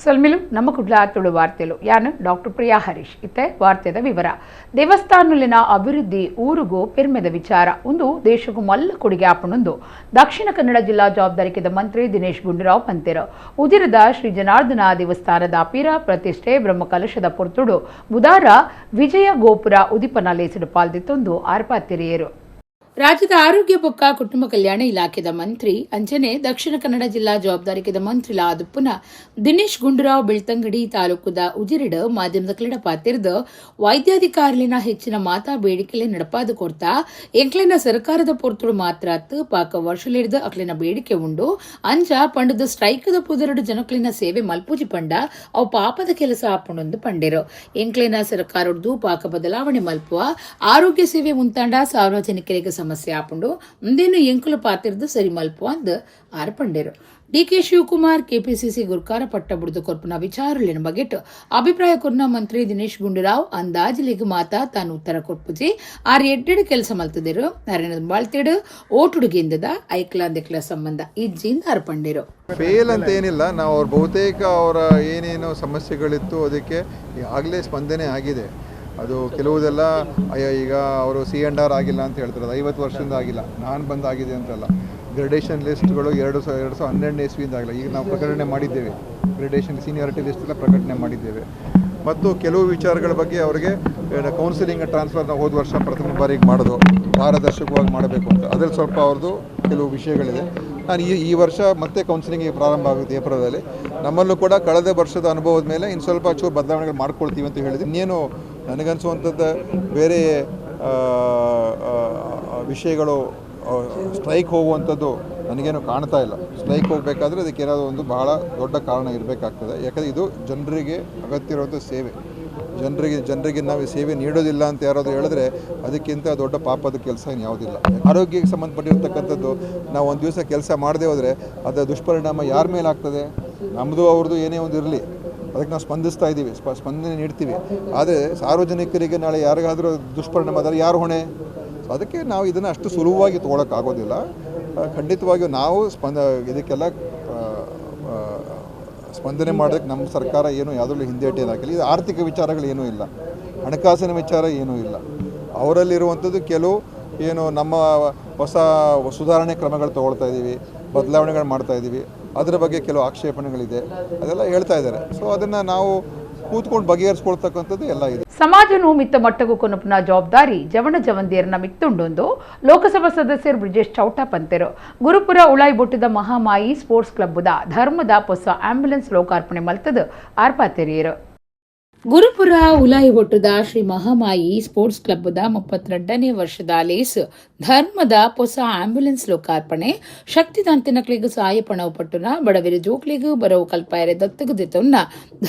ಸಲ್ಮಿಲು ನಮ್ಮ ಕುಡ್ಲಾತುಳು ವಾರ್ತೆಲು ಯಾನು ಡಾಕ್ಟರ್ ಪ್ರಿಯಾ ಹರೀಶ್ ಇತ್ತೆ ವಾರ್ತೆದ ವಿವರ ದೇವಸ್ಥಾನಲಿನ ಅಭಿವೃದ್ಧಿ ಊರಿಗೂ ಪೆರ್ಮೆದ ವಿಚಾರ ಒಂದು ದೇಶಕ್ಕೂ ಮಲ್ಲ ಕೊಡುಗೆ ಆಪಣೊಂದು ದಕ್ಷಿಣ ಕನ್ನಡ ಜಿಲ್ಲಾ ಜವಾಬ್ದಾರಿಕೆದ ಮಂತ್ರಿ ದಿನೇಶ್ ಗುಂಡೂರಾವ್ ಪಂತೆರು ಉಜಿರದ ಶ್ರೀ ಜನಾರ್ದನ ದೇವಸ್ಥಾನದ ಪೀರ ಪ್ರತಿಷ್ಠೆ ಬ್ರಹ್ಮಕಲಶದ ಪೊರ್ತುಡು ಬುಧಾರ ವಿಜಯ ಗೋಪುರ ಉದಿಪನ ಲೇಸಿಡು ಪಾಲ್ದಿತ್ತೊಂದು ಆರ್ಪಾತಿರಿಯರು ರಾಜ್ಯದ ಆರೋಗ್ಯ ಬೊಕ್ಕ ಕುಟುಂಬ ಕಲ್ಯಾಣ ಇಲಾಖೆದ ಮಂತ್ರಿ ಅಂಚನೆ ದಕ್ಷಿಣ ಕನ್ನಡ ಜಿಲ್ಲಾ ಜವಾಬ್ದಾರಿಕೆದ ಮಂತ್ರಿಲ ಆದುಪ್ಪುನ ದಿನೇಶ್ ಗುಂಡೂರಾವ್ ಬೆಳ್ತಂಗಡಿ ತಾಲೂಕುದ ಉಜಿರಿಡ ಮಾಧ್ಯಮದ ಕ್ರೀಡ ಪಾತಿರ್ದ ವೈದ್ಯಾಧಿಕಾರಿಲಿನ ಹೆಚ್ಚಿನ ಮಾತಾ ಬೇಡಿಕೆಲೆ ನಡಪಾದ ಕೊರ್ತಾ ಎಂಕ್ಲೆನ ಸರ್ಕಾರದ ಪೊರ್ತುಡು ಮಾತ್ರ ಪಾಕ ವರ್ಷಲಿಡ್ದ ಅಕ್ಲಿನ ಬೇಡಿಕೆ ಉಂಡು ಅಂಚ ಪಂಡದ ಸ್ಟ್ರೈಕದ ಪುದರಡು ಜನಕ್ಲಿನ ಸೇವೆ ಮಲ್ಪೂಜಿ ಪಂಡ ಅವು ಪಾಪದ ಕೆಲಸ ಆಪಣೊಂದು ಪಂಡಿರು ಎಂಕ್ಲೆನ ಸರ್ಕಾರದ್ದು ಪಾಕ ಬದಲಾವಣೆ ಮಲ್ಪುವ ಆರೋಗ್ಯ ಸೇವೆ ಮುಂತಾಂಡ ಸಾರ್ವಜನಿಕರಿಗೆ ಸಮಸ್ಯೆ ಆಪುಂಡು ಮುಂದೇನು ಎಂಕುಲು ಪಾತಿರ್ದು ಸರಿ ಮಲ್ಪು ಅಂದ್ ಆರ್ಪಂಡೇರು ಡಿಕೆ ಶಿವಕುಮಾರ್ ಕೆಪಿಸಿಸಿ ಗುರ್ಕಾರ ಪಟ್ಟ ಬುಡ್ದು ಕೊರ್ಪುನ ವಿಚಾರಲಿನ ಬಗೆಟ್ ಅಭಿಪ್ರಾಯ ಕೊರ್ನ ಮಂತ್ರಿ ದಿನೇಶ್ ಗುಂಡೂರಾವ್ ಅಂದಾಜಿಲಿಗೆ ಮಾತಾ ತಾನು ಉತ್ತರ ಕೊಟ್ಪುಜಿ ಆರ್ ಎಡ್ಡೆಡು ಕೆಲಸ ಮಲ್ತದಿರು ನರೇಂದ್ರ ಬಾಳ್ತೆಡು ಓಟುಡುಗೆಂದದ ಐಕ್ಲಾಂದೆಕ್ಲ ಸಂಬಂಧ ಇಜ್ಜಿಂದ ಆರ್ಪಂಡೇರು ಫೇಲ್ ಅಂತ ಏನಿಲ್ಲ ನಾವು ಅವ್ರ ಬಹುತೇಕ ಅವರ ಏನೇನು ಸಮಸ್ಯೆಗಳಿತ್ತು ಅದಕ್ಕೆ ಆಗಲೇ ಸ್ಪಂದನೆ ಆಗಿದೆ. ಅದು ಕೆಲವುದೆಲ್ಲ ಈಗ ಅವರು C&R ಆಗಿಲ್ಲ ಅಂತ ಹೇಳ್ತಾರೆ, ಅದು 50 ವರ್ಷದಿಂದ ಆಗಿಲ್ಲ, ನಾನು ಬಂದಾಗಿದೆ ಅಂತಲ್ಲ. ಗ್ರೇಡೇಷನ್ ಲಿಸ್ಟ್ಗಳು 2012 ಇಸ್ವಿಯಿಂದ ಆಗಿಲ್ಲ, ಈಗ ನಾವು ಪ್ರಕಟಣೆ ಮಾಡಿದ್ದೇವೆ. ಗ್ರೇಡೇಷನ್ ಸೀನಿಯಾರಿಟಿ ಲಿಸ್ಟ್ ಎಲ್ಲ ಪ್ರಕಟಣೆ ಮಾಡಿದ್ದೇವೆ. ಮತ್ತು ಕೆಲವು ವಿಚಾರಗಳ ಬಗ್ಗೆ ಅವರಿಗೆ ಕೌನ್ಸಿಲಿಂಗ್ ಟ್ರಾನ್ಸ್ಫರ್ ನಾವು ಹೋದ ವರ್ಷ ಪ್ರಥಮ ಬಾರಿಗೆ ಮಾಡೋದು, ಪಾರದರ್ಶಕವಾಗಿ ಮಾಡಬೇಕು ಅಂತ, ಅದರಲ್ಲಿ ಸ್ವಲ್ಪ ಅವ್ರದ್ದು ಕೆಲವು ವಿಷಯಗಳಿದೆ. ನಾನು ಈ ವರ್ಷ ಮತ್ತೆ ಕೌನ್ಸಿಲಿಂಗ್ ಪ್ರಾರಂಭ ಆಗುತ್ತೆ ಏಪ್ರಿಲಲ್ಲಿ. ನಮ್ಮಲ್ಲೂ ಕೂಡ ಕಳೆದ ವರ್ಷದ ಅನುಭವದ ಮೇಲೆ ಇನ್ನು ಸ್ವಲ್ಪ ಚೂರು ಬದಲಾವಣೆಗಳು ಮಾಡ್ಕೊಳ್ತೀವಿ ಅಂತ ಹೇಳಿದೆ. ಇನ್ನೇನು ನನಗನ್ಸುವಂಥದ್ದು ಬೇರೆ ವಿಷಯಗಳು ಸ್ಟ್ರೈಕ್ ಹೋಗುವಂಥದ್ದು ನನಗೇನು ಕಾಣ್ತಾ ಇಲ್ಲ. ಸ್ಟ್ರೈಕ್ ಹೋಗಬೇಕಾದ್ರೆ ಅದಕ್ಕೆ ಏನಾದರೂ ಒಂದು ಬಹಳ ದೊಡ್ಡ ಕಾರಣ ಇರಬೇಕಾಗ್ತದೆ. ಯಾಕಂದರೆ ಇದು ಜನರಿಗೆ ಅಗತ್ಯ ಇರುವಂಥ ಸೇವೆ. ಜನರಿಗೆ ನಾವು ಸೇವೆ ನೀಡೋದಿಲ್ಲ ಅಂತ ಯಾರಾದರೂ ಹೇಳಿದ್ರೆ ಅದಕ್ಕಿಂತ ದೊಡ್ಡ ಪಾಪದ ಕೆಲಸ ಏನು ಯಾವುದಿಲ್ಲ. ಆರೋಗ್ಯಕ್ಕೆ ಸಂಬಂಧಪಟ್ಟಿರ್ತಕ್ಕಂಥದ್ದು ನಾವು ಒಂದು ದಿವಸ ಕೆಲಸ ಮಾಡದೆ ಹೋದರೆ ಅದರ ದುಷ್ಪರಿಣಾಮ ಯಾರ ಮೇಲೆ ಆಗ್ತದೆ? ನಮ್ಮದು ಅವ್ರದ್ದು ಏನೇ ಒಂದು ಇರಲಿ, ಅದಕ್ಕೆ ನಾವು ಸ್ಪಂದಿಸ್ತಾ ಇದ್ದೀವಿ, ಸ್ಪಂದನೆ ನೀಡ್ತೀವಿ. ಆದರೆ ಸಾರ್ವಜನಿಕರಿಗೆ ನಾಳೆ ಯಾರಿಗಾದರೂ ದುಷ್ಪರಿಣಾಮ ಆದರೆ ಯಾರು ಹೊಣೆ? ಅದಕ್ಕೆ ನಾವು ಇದನ್ನು ಅಷ್ಟು ಸುಲಭವಾಗಿ ತೊಗೊಳಕ್ಕಾಗೋದಿಲ್ಲ. ಖಂಡಿತವಾಗಿಯೂ ನಾವು ಇದಕ್ಕೆಲ್ಲ ಸ್ಪಂದನೆ ಮಾಡೋದಕ್ಕೆ ನಮ್ಮ ಸರ್ಕಾರ ಏನು ಯಾವುದರಲ್ಲೂ ಹಿಂದೇಟು ಹಾಕಿಲ್ಲ. ಇದು ಆರ್ಥಿಕ ವಿಚಾರಗಳೇನೂ ಇಲ್ಲ, ಹಣಕಾಸಿನ ವಿಚಾರ ಏನೂ ಇಲ್ಲ. ಅವರಲ್ಲಿರುವಂಥದ್ದು ಕೆಲವು ಏನು ನಮ್ಮ ಹೊಸ ಸುಧಾರಣೆ ಕ್ರಮಗಳು ತೊಗೊಳ್ತಾ ಇದ್ದೀವಿ, ಬದಲಾವಣೆಗಳು ಮಾಡ್ತಾ ಇದ್ದೀವಿ, ಅದರ ಬಗ್ಗೆ ಕೆಲವು ಆಕ್ಷೇಪಣೆಗಳಿದೆ, ಅದೆಲ್ಲ ಹೇಳ್ತಾ ಇದ್ದಾರೆ. ಸೊ ಅದನ್ನು ನಾವು ಕೂತ್ಕೊಂಡು ಬಗೆಹರಿಸ್ಕೊಳ್ತಕ್ಕಂಥದ್ದು ಎಲ್ಲ ಇದೆ. ಸಮಾಜನು ಮಿತ್ತ ಮಟ್ಟಗೂ ಕೊನಪುನ ಜವಾಬ್ದಾರಿ ಜವಣ ಜವಂದಿಯರನ್ನ ಮಿತ್ತುಂಡೊಂದು ಲೋಕಸಭಾ ಸದಸ್ಯರು ಬ್ರಿಜೇಶ್ ಚೌಟ ಪಂತೆರು ಗುರುಪುರ ಉಳಾಯಿ ಬೊಟ್ಟದ ಮಹಾಮಾಯಿ ಸ್ಪೋರ್ಟ್ಸ್ ಕ್ಲಬ್ದ ಧರ್ಮದ ಹೊಸ ಆಂಬ್ಯುಲೆನ್ಸ್ ಲೋಕಾರ್ಪಣೆ ಮಲ್ತದ ಆರ್ಪಾತೆರಿಯರು ಗುರುಪುರ ಉಲಾಯಿ ಒಟ್ಟದ ಶ್ರೀ ಮಹಾಮಾಯಿ ಸ್ಪೋರ್ಟ್ಸ್ ಕ್ಲಬ್ದ 32ನೇ ವರ್ಷದ ಲೇಸ್ ಧರ್ಮದ ಹೊಸ ಆಂಬ್ಯುಲೆನ್ಸ್ ಲೋಕಾರ್ಪಣೆ ಶಕ್ತಿದಾಂತಿನಕ್ಲಿಗೂ ಸಹಾಯ ಪಣವು ಪಟ್ಟುನ ಬಡವರ ಜೋಕ್ಲಿಗೂ ಬರವು ಕಲ್ಪಾಯರೆ ದತ್ತಗದಿತೊನ್ನ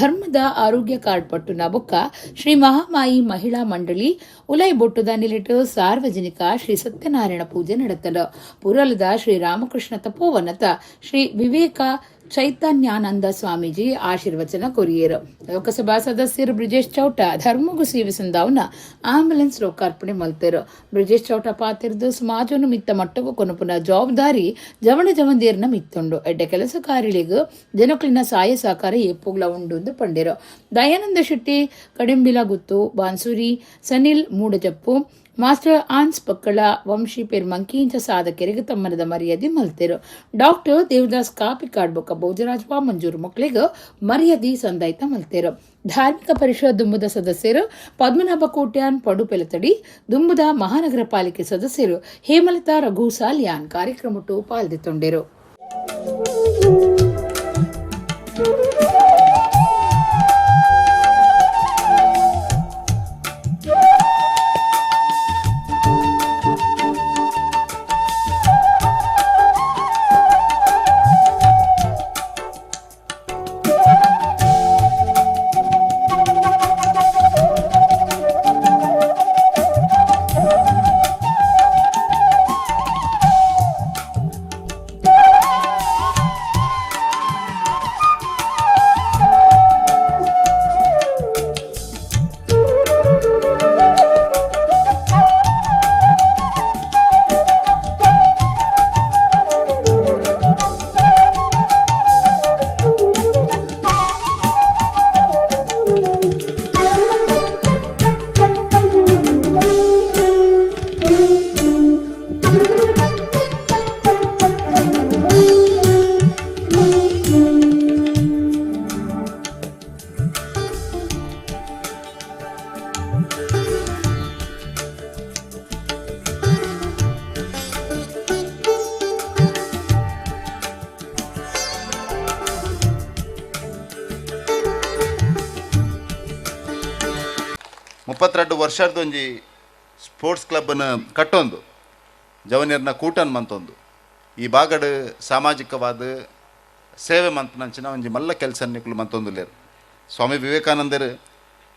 ಧರ್ಮದ ಆರೋಗ್ಯ ಕಾರ್ಡ್ ಪಟ್ಟುನ ಬೊಕ್ಕ ಶ್ರೀ ಮಹಾಮಾಯಿ ಮಹಿಳಾ ಮಂಡಳಿ ಉಲಾಯಿ ಬೊಟ್ಟದ ನಿಲಿಟು ಸಾರ್ವಜನಿಕ ಶ್ರೀ ಸತ್ಯನಾರಾಯಣ ಪೂಜೆ ನಡೆತದ ಪುರಲದ ಶ್ರೀ ರಾಮಕೃಷ್ಣ ತಪೋವನತ ಶ್ರೀ ವಿವೇಕ ಚೈತನ್ಯಾನಂದ ಸ್ವಾಮೀಜಿ ಆಶೀರ್ವಚನ ಕೊರಿಯರು ಲೋಕಸಭಾ ಸದಸ್ಯರು ಬ್ರಿಜೇಶ್ ಚೌಟ ಧರ್ಮಗೂ ಸೇವೆ ಸಂದಾವನ ಆಂಬ್ಯುಲೆನ್ಸ್ ಲೋಕಾರ್ಪಣೆ ಮಲ್ತರು. ಬ್ರಿಜೇಶ್ ಚೌಟ ಪಾತಿರ್ದು ಸಮಾಜವನ್ನು ಮಿತ್ತ ಮಟ್ಟಗೂ ಕೊನಪುನ ಜವಾಬ್ದಾರಿ ಜವಣ ಜವಂದಿಯರನ್ನ ಮಿತ್ತುಂಡು ಎಡ್ಡೆ ಕೆಲಸ ಕಾರ್ಯಗಳಿಗೂ ಜನಕ್ಲಿನ ಸಹಾಯ ಸಹಕಾರ ಎಪ್ಪುಗ್ಲ ಉಂಡು ಎಂದು ಪಂಡಿರು. ದಯಾನಂದ ಶೆಟ್ಟಿ ಕಡಿಂಬಿಲ ಗುತ್ತು ಬಾನ್ಸೂರಿ ಸನಿಲ್ ಮೂಡಜಪ್ಪು ಮಾಸ್ಟರ್ ಆನ್ಸ್ ಪಕ್ಕಳ ವಂಶಿ ಪೇರ್ ಮಂಕೀಂಚ ಸಾಧಕರಿಗೆ ತಮ್ಮನದ ಮರ್ಯಾದೆ ಮಲ್ತೆರು. ಡಾಕ್ಟರ್ ದೇವದಾಸ್ ಕಾಪಿ ಕಾಡ್ಬೊಕ್ಕ ಭೋಜರಾಜ್ ಮಂಜೂರು ಮಕ್ಕಳಿಗೆ ಮರ್ಯಾದೆ ಸಂದಾಯ್ತ ಮಲ್ತೆರು. ಧಾರ್ಮಿಕ ಪರಿಷತ್ ದುಂಬುದ ಸದಸ್ಯರು ಪದ್ಮನಾಭ ಕೋಟ್ಯಾನ್ ಪಡು ಪೆಲತಡಿ ದುಂಬುದ ಮಹಾನಗರ ಪಾಲಿಕೆ ಸದಸ್ಯರು ಹೇಮಲತಾ ರಘು ಸಾಲ್ಯಾನ್ ಕಾರ್ಯಕ್ರಮಟ್ಟು ಪಾಲ್ದಿತ್ತೊಂಡೆರು. 32 ವರ್ಷದ ಒಂಜಿ ಸ್ಪೋರ್ಟ್ಸ್ ಕ್ಲಬ್ನ ಕಟ್ಟೊಂದು ಜವನಿಯರ್ನ ಕೂಟನ್ ಮಂತೊಂದು ಈ ಬಾಗಡ್ ಸಾಮಾಜಿಕವಾದ ಸೇವೆ ಮಂತನಂಚಿನ ಒಂಜಿ ಮಲ್ಲ ಕೆಲಸ ನಿಕ್ಲು ಮಂತೊಂದುಲ್ಲೇರು. ಸ್ವಾಮಿ ವಿವೇಕಾನಂದರು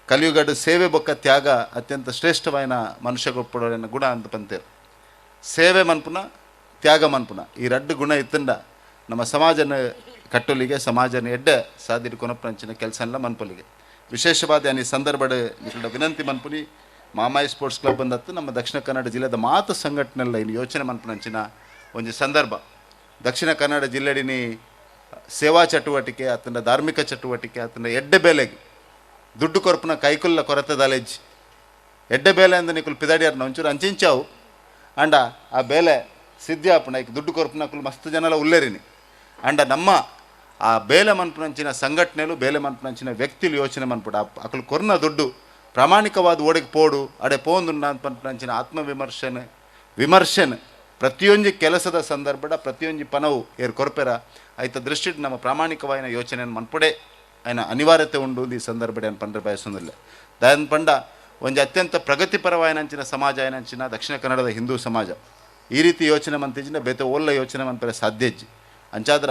ಕಲಿಯುಗಡ್ ಸೇವೆ ಬೊಕ್ಕ ತ್ಯಾಗ ಅತ್ಯಂತ ಶ್ರೇಷ್ಠವಾದ ಮನುಷ್ಯ ಗೊಪ್ಪಡೋನ ಗುಣ ಅಂತ ಪಂತೇರು. ಸೇವೆ ಮನ್ಪುನ ತ್ಯಾಗ ಮನ್ಪುನ ಈ 2 ಗುಣ ಇತ್ತಂಡ ನಮ್ಮ ಸಮಾಜನ ಕಟ್ಟೋಲಿಗೆ ಸಮಾಜನ ಎಡ್ಡೆ ಸಾದಿರು ಕೊನಪ್ಪಂಚಿನ ಕೆಲಸ ಎಲ್ಲ ಮನ್ಪೊಲಿಗೆ ವಿಶೇಷವಾದ ಈ ಸಂದರ್ಭದ ವಿನಂತಿ ಮನ್ಪುನಿ ಮಾಮಾಯಿ ಸ್ಪೋರ್ಟ್ಸ್ ಕ್ಲಬ್ ಅಂದತ್ತು ನಮ್ಮ ದಕ್ಷಿಣ ಕನ್ನಡ ಜಿಲ್ಲೆದ ಮಾತು ಸಂಘಟನೆಲ್ಲ ಇನ್ನು ಯೋಚನೆ ಮನ್ಪುನಂಚಿನ ಒಂದು ಸಂದರ್ಭ. ದಕ್ಷಿಣ ಕನ್ನಡ ಜಿಲ್ಲೆಡಿನಿ ಸೇವಾ ಚಟುವಟಿಕೆ ಅತನ ಧಾರ್ಮಿಕ ಚಟುವಟಿಕೆ ಅತನ ಎಡ್ಡೆ ಬೇಲೆಗೆ ದುಡ್ಡು ಕೊರಪುನ ಕೈಕುಲ್ಲ ಕೊರತೆ ದಾಲೇಜ್ ಎಡ್ಡೆ ಬೇಲೆ ಅಂದ ನಿಕುಲು ಪಿದಾಡಿಯಾರ್ನ ಒಂಚೂರು ಅಂಚಿಂಚಾವು ಅಂಡ ಆ ಬೇಲೆ ಸಿದ್ಧಾಪುನ ಈಗ ದುಡ್ಡು ಕೊರಪುನಕುಲು ಮಸ್ತ್ ಜನಲ ಉಲ್ಲೇರಿನಿ ಅಂಡ ನಮ್ಮ ಆ ಬೇಲೆ ಮನ್ಪುನಂಚಿನ ಸಂಘಟನೆಲು ಬೇಲೆ ಮನ್ಪುನಂಚಿನ ವ್ಯಕ್ತಿಲು ಯೋಚನೆ ಮನ್ಪುಡ ಅಕಲು ಕೊರ್ನ ದುಡ್ಡು ಪ್ರಾಮಾಣಿಕವಾದ ಓಡಿಗೆ ಪೋಡು ಅಡೆ ಪೋಂದುಂಡ ಅಂತ ಪನ್ಪುನಂಚಿನ ವಿಮರ್ಶನೆ ಪ್ರತಿಯೊಂದು ಕೆಲಸದ ಸಂದರ್ಭದ ಪ್ರತಿಯೊಂದು ಪನವು ಏರ್ ಕೊರ್ಪೆರ ಐತ ದೃಷ್ಟಿಡ್ ನಮ್ಮ ಪ್ರಾಮಾಣಿಕವಾದ ಯೋಚನೆಯನ್ನು ಮನ್ಪುಡೆ ಆಯ್ನ ಅನಿವಾರ್ಯತೆ ಉಂಡು ಈ ಸಂದರ್ಭಡೆ ಅನ್ ಪಂಡ್ರೆ ಬಯಸೋದಿಲ್ಲ. ದಯನ್ ಪಂಡ ಒಂದು ಅತ್ಯಂತ ಪ್ರಗತಿಪರವಾಯನಂಚಿನ ಸಮಾಜ ಏನಂಚಿನ ದಕ್ಷಿಣ ಕನ್ನಡದ ಹಿಂದೂ ಸಮಾಜ ಈ ರೀತಿ ಯೋಚನೆ ಮಂತಿಜಿನ ಬೇತೆ ಓಲ್ಲ ಯೋಚನೆ ಮನ್ಪರೆ ಸಾಧ್ಯಜ್ಜಿ ಅಂಚಾದ್ರ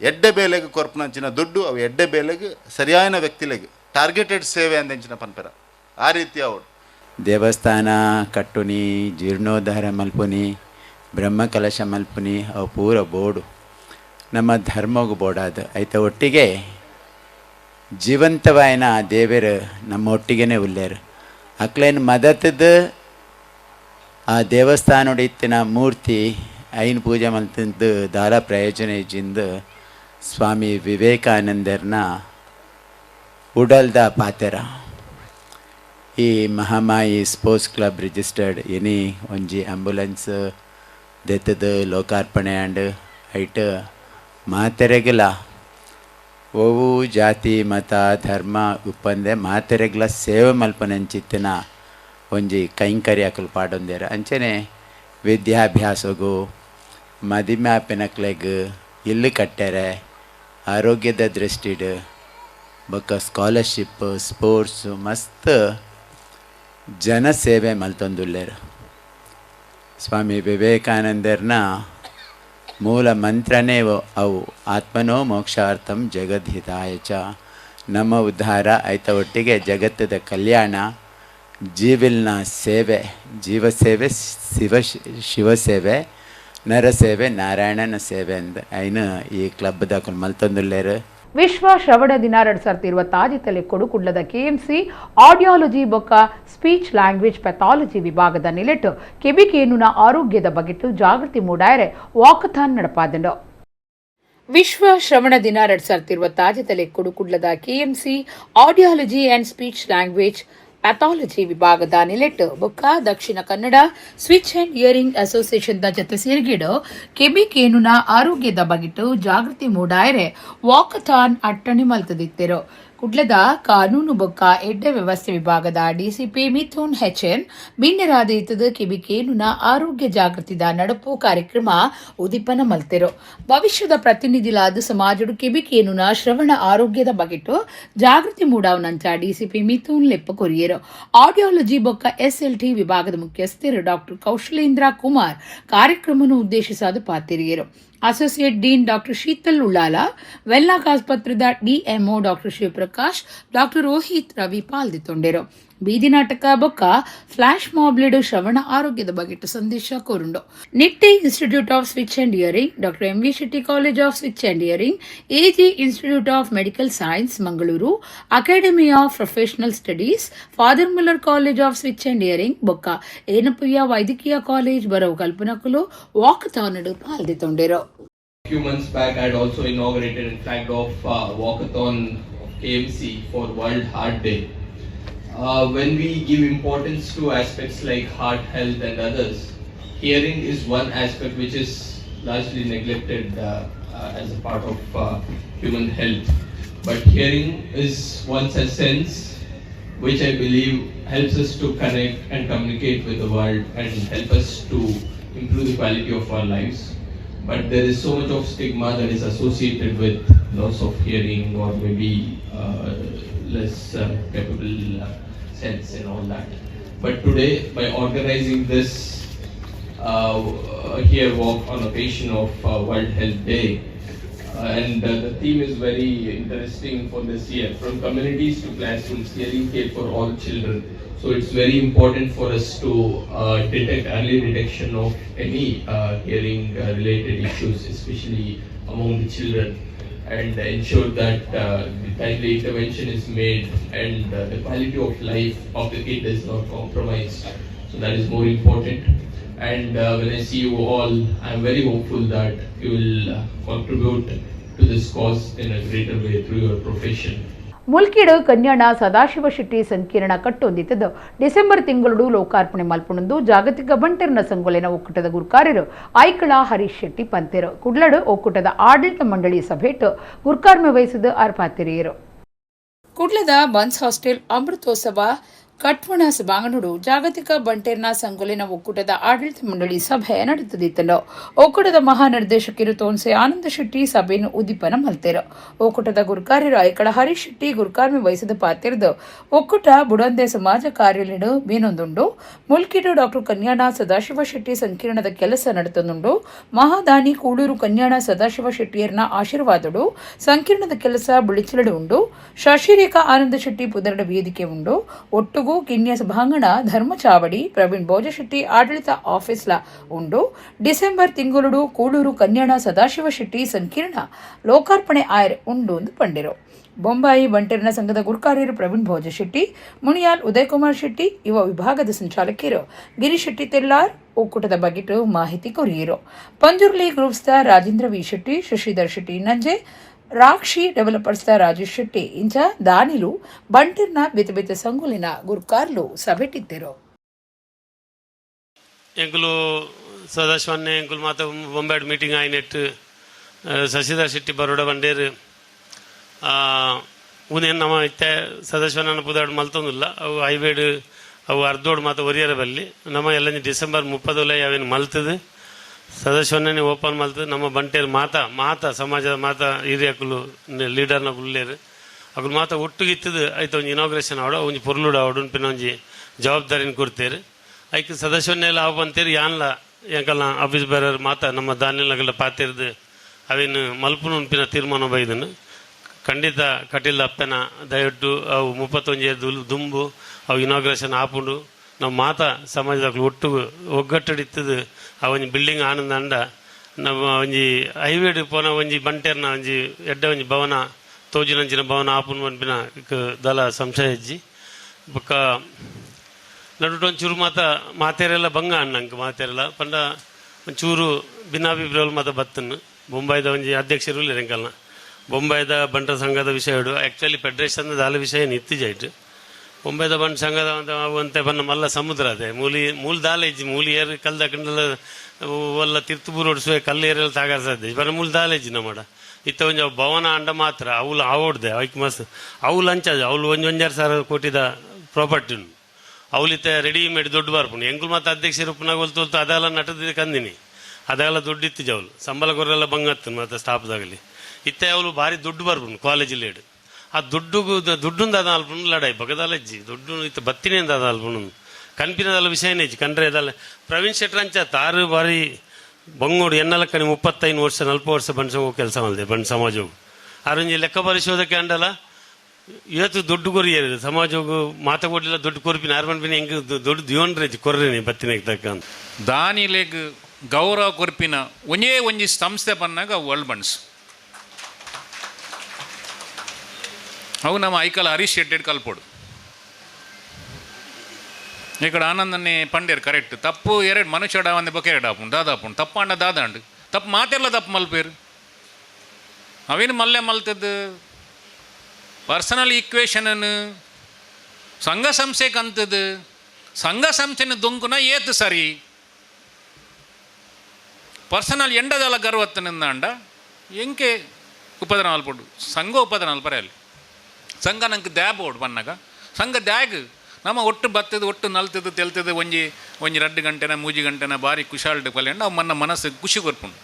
ಎಡ್ಡೆ ಬೇಲೆಗೆ ಕೊರ್ಪನಂಚಿನ ದುಡ್ಡು ಅವು ಎಡ್ಡೆ ಬೇಲೆಗೆ ಸರಿಯಾದ ವ್ಯಕ್ತಿಲೆಗೆ ಟಾರ್ಗೆಟೆಡ್ ಸೇವೆ ಅಂದೆಂಚಿನ ಪನ್ಪೆರ ಆ ರೀತಿ ಅವಳು ದೇವಸ್ಥಾನ ಕಟ್ಟುನಿ ಜೀರ್ಣೋದ್ಧಾರ ಮಲ್ಪುನಿ ಬ್ರಹ್ಮಕಲಶ ಮಲ್ಪುನಿ ಅವು ಪೂರ ಬೋಡು ನಮ್ಮ ಧರ್ಮಗೂ ಬೋಡಾದು ಐತ ಒಟ್ಟಿಗೆ ಜೀವಂತವಾಯಿನ ದೇವರು ನಮ್ಮ ಒಟ್ಟಿಗೆ ಉಲ್ಲೇರು ಅಕ್ಲೇನು ಮದತದ ಆ ದೇವಸ್ಥಾನ ಇತ್ತಿನ ಮೂರ್ತಿ ಐನ್ ಪೂಜೆ ಮಲ್ತಂದು ದಾರ ಪ್ರಯೋಜನ ಇಜ್ಜಿಂದು ಸ್ವಾಮಿ ವಿವೇಕಾನಂದರ್ನ ಉಡಲ್ದ ಪಾತೆರ ಈ Mahamayi sports club registered any ಒಂಜಿ ಆಂಬುಲೆನ್ಸ್ ದೆತ್ತದ ಲೋಕಾರ್ಪಣೆ ಆಂಡ್ ಐಟ್ ಮಾತೆರೆಗಲ ಓವು ಜಾತಿ ಮತ ಧರ್ಮ ಉಪ್ಪಂದೆ ಮಾತೆರೆಗ್ಲ ಸೇವೆ ಮಲ್ಪನಂಚಿತ್ತಿನ ಒಂಜಿ ಕೈಂಕರ್ಯ ಅಕಲು ಪಾಡೊಂದೇರ ಅಂಚನೆ ವಿದ್ಯಾಭ್ಯಾಸಗೂ ಮದಿಮ್ಯಾಪಿನಕ್ಲೆಗ್ ಇಲ್ಲು ಕಟ್ಟೆರೆ ಆರೋಗ್ಯದ ದೃಷ್ಟಿಡ್ ಬೊಕ್ಕ ಸ್ಕಾಲರ್ಶಿಪ್ ಸ್ಪೋರ್ಟ್ಸ್ ಮಸ್ತ್ ಜನಸೇವೆ ಮಲ್ತೊಂದುಲ್ಲೇರು. ಸ್ವಾಮಿ ವಿವೇಕಾನಂದರ್ನ ಮೂಲ ಮಂತ್ರನೇ ಅವು ಆತ್ಮನೋ ಮೋಕ್ಷಾರ್ಥಂ ಜಗದ್ಹಿತಾಯ ಚ ನಮ್ಮ ಉದ್ಧಾರ ಐತ ಒಟ್ಟಿಗೆ ಜಗತ್ತದ ಕಲ್ಯಾಣ ಜೀವಿಲ್ನ ಸೇವೆ ಜೀವಸೇವೆ ಶಿವಸೇವೆ ನರಸೇವೆ ನಾರಾಯಣನ ಸೇವೆ ಅಂದ ಐನು ಈ ಕ್ಲಬ್ದ ಮಲ್ತೊಂದುಲ್ಲೇರು. ವಿಶ್ವ ಶ್ರವಣ ದಿನ 2025 ಕೊಡುಕುಡ್ಲದ ಕೆಎಂಸಿ ಆಡಿಯಾಲಜಿ ಬೊಕ್ಕ ಸ್ಪೀಚ್ ಲ್ಯಾಂಗ್ವೇಜ್ ಪೆಥಾಲಜಿ ವಿಭಾಗದ ನಿಲೆಟ್ ಕೆಬಿಕೇನುನ ಆರೋಗ್ಯದ ಬಗೆಟ್ಟು ಜಾಗೃತಿ ಮೂಡಾಯರೆ ವಾಕಥಾನ್ ನಡಪಾದಂಡು. ವಿಶ್ವ ಶ್ರವಣ ದಿನ 2025 ಕೊಡುಕುಡ್ಲದ KMC audiology and speech language pathology ವಿಭಾಗದ ನಿಲೆಟ್ ಬೊಕ್ಕ ದಕ್ಷಿಣ ಕನ್ನಡ ಸ್ವಿಚ್ ಅಂಡ್ ಇಯರಿಂಗ್ ಅಸೋಸಿಯೇಷನ್ ಜೊತೆ ಸೇರ್ಗಿಡು ಕೆಬಿಕೇನುನ ಆರೋಗ್ಯದ ಬಗೆಟ್ಟು ಜಾಗೃತಿ ಮೂಡಾಯರೆ ವಾಕಥಾನ್ ಅಟ್ಟಣಿ ಮಲ್ತದಿತ್ತೆರು. ಕುಡ್ಲದ ಕಾನೂನು ಬೊಕ್ಕ ಎಡ್ಡೆ ವ್ಯವಸ್ಥೆ ವಿಭಾಗದ ಡಿಸಿಪಿ ಮಿಥುನ್ ಹೆಚ್ಎನ್ ಬಿನ್ನೆರಾದೀತದ ಕೆಬಿಕೇನುನ ಆರೋಗ್ಯ ಜಾಗೃತಿದ ನಡಪು ಕಾರ್ಯಕ್ರಮ ಉದಿಪನ ಮಲ್ತೆರು. ಭವಿಷ್ಯದ ಪ್ರತಿನಿಧಿಲಾದ ಸಮಾಜಡು ಕೆಬಿಕೇನುನ ಶ್ರವಣ ಆರೋಗ್ಯದ ಬಗೆಟ್ಟು ಜಾಗೃತಿ ಮೂಡಾವನಂಚ ಡಿಸಿಪಿ ಮಿಥುನ್ ಲೆಪ್ಪ ಕೊರಿಯರು. ಆಡಿಯಾಲಜಿ ಬೊಕ್ಕ ಎಸ್ಎಲ್ಟಿ ವಿಭಾಗದ ಮುಖ್ಯಸ್ಥರು ಡಾಕ್ಟರ್ ಕೌಶಲೇಂದ್ರ ಕುಮಾರ್ ಕಾರ್ಯಕ್ರಮವನ್ನು ಉದ್ದೇಶಿಸಾದ ಪಾತಿರಿಯರು. Associate dean doctor Sheetal Ullal, ವೆಲ್ಲಾಕ್ ಆಸ್ಪತ್ರೆದ DMO doctor Shivaprakash, doctor Rohit Ravi ಪಾಲ್ದಿತ್ತೊಂಡೆರು. ಬೀದಿ ನಾಟಕ ಬೊಕ್ಕ ಫ್ಲಾಶ್ ಮಾಬ್ಲೆಡ್ ಶ್ರವಣ ಆರೋಗ್ಯದ ಬಗೆಟ್ಟು ಸಂದೇಶ ಕೋರುಂಡು. ನಿಟ್ಟೆ ಇನ್ಸ್ಟಿಟ್ಯೂಟ್ ಆಫ್ ಸ್ವಿಚ್ and earring, doctor MV Shetty college of ಸ್ವಿಚ್ and earring, AG institute of medical science Mangaluru, academy of professional studies, father Muller college of ಸ್ವಿಚ್ ಅಂಡ್ ಇಯರಿಂಗ್ ಬೊಕ್ಕ ಏನಪ್ಪಯ್ಯ ವೈದ್ಯಕೀಯ ಕಾಲೇಜ್ ಬರವು ಕಲ್ಪನಕಲು ವಾಕಥಾನ್ ಪಾಲ್ದಿತ್ತೊಂಡೆರು. Few months back, I had also inaugurated and flagged off walkathon of KMC for World Heart Day. When we give importance to aspects like heart health and others, hearing is one aspect which is largely neglected as a part of human health. But hearing is one such sense which I believe helps us to connect and communicate with the world and help us to improve the quality of our lives. But there is so much of stigma that is associated with loss of hearing or maybe less capable sense and all that. But today, by organizing this here walk on occasion of World Health Day, and the theme is very interesting for this year, from communities to classrooms, hearing care for all children. So it's very important for us to detect early detection of any hearing related issues, especially among the children, and ensure that the timely intervention is made and the quality of life of the kid is not compromised. So that is more important. And when I see you all, I am very hopeful that you will contribute to this cause in a greater way through your profession. ಮುಲ್ಕಿಡು ಕನ್ಯಾಣ ಸದಾಶಿವ ಶೆಟ್ಟಿ ಸಂಕೀರ್ಣ ಕಟ್ಟೊಂದಿತ್ತದು December ತಿಂಗಳು ಲೋಕಾರ್ಪಣೆ ಮಲ್ಪುಣಂದು ಜಾಗತಿಕ ಬಂಟೆರ್ನ ಸಂಗೊಲೆನ ಒಕ್ಕೂಟದ ಗುರ್ಕಾರ್ಯರು ಐಕಳ ಹರೀಶ್ ಶೆಟ್ಟಿ ಪಂತೆರು ಕುಡ್ಲಡು ಒಕ್ಕೂಟದ ಆಡಳಿತ ಮಂಡಳಿ ಸಭೆಟ್ ಗುರ್ಕಾರ್ಮೆ ವಹಿಸಿದ ಆರ್ಪಾತಿರಿಯರು ಕುಡ್ಲದ ಬನ್ಸ್ ಹಾಸ್ಟೆಲ್ ಅಮೃತೋತ್ಸವ ಕಟ್ವಣ ಸಭಾಂಗಣಡು ಜಾಗತಿಕ ಬಂಟೆರ್ನ ಸಂಗೊಲೆನ ಒಕ್ಕೂಟದ ಆಡಳಿತ ಮಂಡಳಿ ಸಭೆ ನಡೆಯುತ್ತಿದ್ದನು. ಒಕ್ಕೂಟದ ಮಹಾನಿರ್ದೇಶಕರು ತೋನ್ಸೆ ಆನಂದ ಶೆಟ್ಟಿ ಸಭೆಯನ್ನು ಉದ್ದೀಪನ ಮಲ್ತೇರು. ಒಕ್ಕೂಟದ ಗುರ್ಕಾರ್ಯರು ಐಕಳ ಹರೀಶ್ ಶೆಟ್ಟಿ ಗುರ್ಕಾರ್ಮೆ ವಹಿಸಿದ ಪಾತಿರ್ದು ಒಕ್ಕೂಟ ಬುಡಂದೆ ಸಮಾಜ ಕಾರ್ಯಲಿಡು ಮೀನೊಂದುಂಡು ಮುಲ್ಕಿಡು ಡಾಕ್ಟರ್ ಕನ್ಯಾಣ ಸದಾಶಿವ ಶೆಟ್ಟಿ ಸಂಕೀರ್ಣದ ಕೆಲಸ ನಡೆತೊಂದುಂಡು ಮಹಾದಾನಿ ಕೂಳೂರು ಕನ್ಯಾಣ ಸದಾಶಿವ ಶೆಟ್ಟಿಯರ್ನ ಆಶೀರ್ವಾದಡು ಸಂಕೀರ್ಣದ ಕೆಲಸ ಬಿಳಿಚಿಲಡು ಉಂಡು ಶಶಿರೇಖಾ ಆನಂದ ಶೆಟ್ಟಿ ಪುದರಡ ವೇದಿಕೆ ಉಂಡು ಒಟ್ಟುಗೂ ಕಿನ್ಯ ಸಭಾಂಗಣ ಧರ್ಮಚಾವಡಿ ಪ್ರವೀಣ್ ಭೋಜಶೆಟ್ಟಿ ಆಡಳಿತ ಆಫೀಸ್ಲ ಉಂಡು ಡಿಸೆಂಬರ್ ತಿಂಗಳು ಕೂಳೂರು ಕನ್ಯಾಣ ಸದಾಶಿವ ಶೆಟ್ಟಿ ಸಂಕೀರ್ಣ ಲೋಕಾರ್ಪಣೆ ಆಯರ್ ಉಂಡು ಎಂದು ಪಂಡಿರು. ಬೊಂಬಾಯಿ ಬಂಟೆರ್ನ ಸಂಘದ ಗುರ್ಕಾರ್ಯರು ಪ್ರವೀಣ್ ಭೋಜಶೆಟ್ಟಿ, ಮುನಿಯಾಲ್ ಉದಯಕುಮಾರ್ ಶೆಟ್ಟಿ, ಯುವ ವಿಭಾಗದ ಸಂಚಾಲಕಿಯರು ಗಿರೀಶ್ ಶೆಟ್ಟಿ ತೆಲ್ಲಾರ್ ಒಕ್ಕೂಟದ ಬಗೆಟು ಮಾಹಿತಿ ಕೊರಿಯರು. ಪಂಜುರ್ಲಿ ಗ್ರೂಪ್ಸ್ದ ರಾಜೇಂದ್ರ ವಿ ಶೆಟ್ಟಿ, ಶಶಿಧರ್ ಶೆಟ್ಟಿ ನಂಜೆ, ರಾಕ್ಷಿ ಡೆವಲಪರ್ಸ್ದ ರಾಜೇಶ್ ಶೆಟ್ಟಿ ಇಂಚ ದಾನಿಲು ಬಂಟೆರ್ನ ಬೇತೆ ಸಂಗುಲಿನ ಗುರ್ಕಾರ್ಲು ಸಭೆಟಿದ್ದರು. ಎಂಕುಲು ಸದಾಶಿವನ್ನೇ ಎಂಕುಲು ಮಾತ ಬೊಂಬಾಡ್ ಮೀಟಿಂಗ್ ಆಯ್ನೆಟ್ಟು ಶಶಿಧರ್ ಶೆಟ್ಟಿ ಬರೋಡ ಬಂಡೇರು ಉನೇನು ನಮ್ಮ ಇತ್ತೆ ಸದಾಶಿವನ ಪುದಾಡು ಮಲ್ತೊಂದಿಲ್ಲ ಅವು ಹೈವೇಡ್ ಅವು ಅರ್ಧೋಡು ಮಾತು ಒರಿಯರ ಬಲ್ಲಿ ನಮ್ಮ ಎಲ್ಲ ಡಿಸೆಂಬರ್ 30 ಅವೇನು ಮಲ್ತದು ಸದಸ್ಯನೇ ಓಪನ್ ಮಲ್ತದು ನಮ್ಮ ಬಂಟೇರು ಮಾತಾ ಸಮಾಜದ ಮಾತಾ ಹಿರಿಯಕುಲು ಲೀಡರ್ನ ಕುಲ್ಲೇರು ಅಕುಲು ಮಾತಾ ಒಟ್ಟುಗಿತ್ತದು ಆಯ್ತು ಒಂಜಿ ಇನಾಗ್ರೇಷನ್ ಆವಡ ಒಂಜಿ ಪೊರ್ಲುಡು ಆವಡು ಪಿನ ಒಂಜಿ ಜವಾಬ್ದಾರಿನ ಕೊಡ್ತೇರು ಐಕ್ ಸದಸ್ಯನೆಲ್ಲ ಅವು ಬಂತೇರು ಯಾನ್ಲ ಎಂಕಲ್ನ ಆಫೀಸ್ ಬೇರೆ ಮಾತಾ ನಮ್ಮ ದಾನಿಲಗೆಲ್ಲ ಪಾತಿರ್ದು ಅವೇನು ಮಲ್ಪುನು ಪಿನ ತೀರ್ಮಾನ ಬೈದನು ಖಂಡಿತ ಕಟಿಲ್ ಅಪ್ಪನ ದಯವಿಟ್ಟು ಅವು 31 ದುಂಬು ಅವು ಇನಾಗ್ರೇಷನ್ ಆಪುಂಡು ನಾವು ಮಾತಾ ಸಮಾಜದಾಗ ಒಟ್ಟು ಒಗ್ಗಟ್ಟಡಿತ್ತದು ಆ ಒಂಜಿ ಬಿಲ್ಡಿಂಗ್ ಆನಂದ ಅಂಡ ನಮ್ಮ ಒಂಜಿ ಹೈವೇಡ್ ಪೋನ ಒಂಜಿ ಬಂಟೆರ್ನ ಒಂಜಿ ಎಡ್ಡ ಒಂಜಿ ಭವನ ತೋಜಿನಂಚಿನ ಭವನ ಆಪುನ್ ಪನ್ಪಿನ ದಲ ಸಂಶಯ ಹೆಜ್ಜಿ ಬೊಕ್ಕ ನಡುಟು ಒಂಚೂರು ಮಾತೇರೆಲ್ಲ ಬಂಗ ಅಣ್ಣಂಗೆ ಮಾತೇರೆಲ್ಲ ಪಂಡ ಒಂಚೂರು ಭಿನ್ನಾಭಿಪ್ರಾಯಗಳು ಮಾತ ಬತ್ತನ್ನು ಬೊಂಬಾಯ್ದ ಒಂಜಿ ಅಧ್ಯಕ್ಷರು ರೆಂಕಲ್ನ ಬೊಂಬಾಯ್ದ ಬಂಟರ ಸಂಘದ ವಿಷಯಡು ಆ್ಯಕ್ಚುಲಿ ಫೆಡ್ರೇಷನ್ದ ದಾಲ ವಿಷಯ ನಿತ್ತಿಜಾಯ್ತು ಬೊಂಬಾಯ್ದ ಬಂಟ ಸಂಘದ ಅಂತೆ ಬನ್ನ ಮಲ್ಲ ಸಮುದ್ರ ಅದೇ ಮೂಲ ದಾಲ ಇಜ್ಜಿ ಮೂಲ ಏರು ಕಲ್ದ ಕಂಡಲ ಒಲ್ಲ ತಿರ್ತುಪೂರ್ ಹೊಡ್ಸುವೆ ಕಲ್ಲು ಏರೆಲ್ಲ ತಾಗಾರ ಸಾಧ್ಯ ಬನ್ನ ಮೂಲ ದಾಲ ಇಜ್ಜಿ ನಮ್ಮಡ ಇತ್ತ ಒಂಜ ಭವನ ಅಂಡ ಮಾತ್ರ ಅವ್ಲು ಆವಡ್ದೆ ಅವಕ್ಕೆ ಮಸ್ತ್ ಅವ್ಲು ಅಂಚಾಜ ಅವ್ಲು 1,000 ಕೋಟಿದ ಪ್ರಾಪರ್ಟಿ ಉಂಡು ಅವ್ಲಿತ್ತೆ ರೆಡಿಮೇಡ್ ದುಡ್ಡು ಬರ್ಪುಂಡು ಎಂಕುಲು ಮತ್ತು ಅಧ್ಯಕ್ಷರು ಪುನಃ ಹೊಲ್ತು ಅದೆಲ್ಲ ನಟದ ಕಂದಿನಿ ಅದೆಲ್ಲ ದುಡ್ಡು ಇತ್ತು ಜವಲು ಸಂಬಳ ಕೊರೆಲ್ಲ ಬಂಗತ್ತು ಮತ್ತು ಸ್ಟಾಫ್ದಾಗಲಿ ಇತ್ತೆ ಅವಳು ಭಾರಿ ದುಡ್ಡು ಬರ್ಪುಂಡು ಕಾಲೇಜಲ್ಲಿ ಇಡು ಆ ದುಡ್ಡುಂದು ಅದ ಅಲ್ಪುಂಡು ಲಡಾಯಿ ಬಗದಲ್ಲ ಇಜ್ಜಿ ದುಡ್ಡು ಇತ್ತು ಬತ್ತಿನಿಂದ ಅದ ಅಲ್ಪುಂಡು ಕನ್ಪಿನದಲ್ಲ ವಿಷಯನೇ ಇಜ್ಜಿ ಕಂಡ್ರೆ ಅದಲ್ಲ ಪ್ರವೀಣ್ ಶೆಟ್ರ್ ಅಂಚತ್ತ ಆರು ಬಾರಿ ಬಂಗೋಡು ಎನ್ನಲಕ್ಕನಿ 35 ವರ್ಷ 40 ವರ್ಷ ಬಣ್ಣ ಕೆಲಸ ಮಾಡಿದೆ ಬಣ್ಣ ಸಮಾಜವು ಆರೊಂಜಿ ಲೆಕ್ಕ ಪರಿಶೋಧಕ್ಕೆ ಅಂಡಲ್ಲ ಇವತ್ತು ದುಡ್ಡು ಕೊರಿಯರು ಸಮಾಜವು ಮಾತಾಡಲಿಲ್ಲ ದುಡ್ಡು ಕೊರ್ಪಿನ ಆರು ಮನ್ಪಿನ ಹೆಂಗೆ ದುಡ್ಡು ದಿಯೋನ್ರೆ ಕೊರ್ರೇನಿ ಬತ್ತಿನ ತಕ್ಕಂತ ದಾನಿಲೆಗ್ ಗೌರವ ಕೊರ್ಪಿನ ಒಂದೇ ಒಂಜಿ ಸಂಸ್ಥೆ ಬಂದಾಗ ವರ್ಲ್ಡ್ ಬಣ್ಸ್ ಅವು ನಮ್ಮ ಐಕಲ್ ಹರೀಶ್ ಶೆಟ್ಟಿ ಕಲ್ಪೋಡು ఇక్కడ ఆనందన్ని పండేరు కరెక్ట్ తప్పు ఎరడు మనుషుడు అవంది బొక్క ఎరడు ఆపుండు దాదాపుండు తప్పు అండ దాదాండు తప్పు మాತೆಲ್ಲ ತಪ್ಪು ಮಲ್ಪೇರು ಅವೇನು ಮಲ್ಲೆ ಮಲ್ತದ್ದು ಪರ್ಸನಲ್ ಈಕ್ವೇಷನನ್ನು ಸಂಘ ಸಂಸ್ಥೆಗೆ ಅಂತದ್ದು ಸಂಘ ಸಂಸ್ಥೆನ ದೊಂಕುನ ಏತು ಸರಿ ಪರ್ಸನಲ್ ಎಂಡದಲ್ಲ ಗರ್ವತ್ತನಿಂದ ಅಂಡ ಎಂಕೆ ಉಪದನ ಮಲ್ಪಡು ಸಂಘ ಉಪದನ ಅಲ್ಪರೆಯಲ್ಲಿ ಸಂಘ ನಂಗೆ ದ್ಯಾಬ್ ಓಡು ಬನ್ನಾಗ ಸಂಘ ದ್ಯಾಗ್ ನಮ್ಮ ಒಟ್ಟು ಬತ್ತದು ಒಟ್ಟು ನಲ್ತದ್ದು ತೆಲ್ತದ್ದು ಒಂಜಿ 2 ಗಂಟೆನ 3 ಗಂಟೆನ ಭಾರಿ ಕುಶಾಲ್ಟಿ ಪಲ್ಯಂಡು ಅವು ಮನ್ನ ಮನಸ್ಸಿಗೆ ಖುಷಿ ಕೊರ್ಪುಂಡು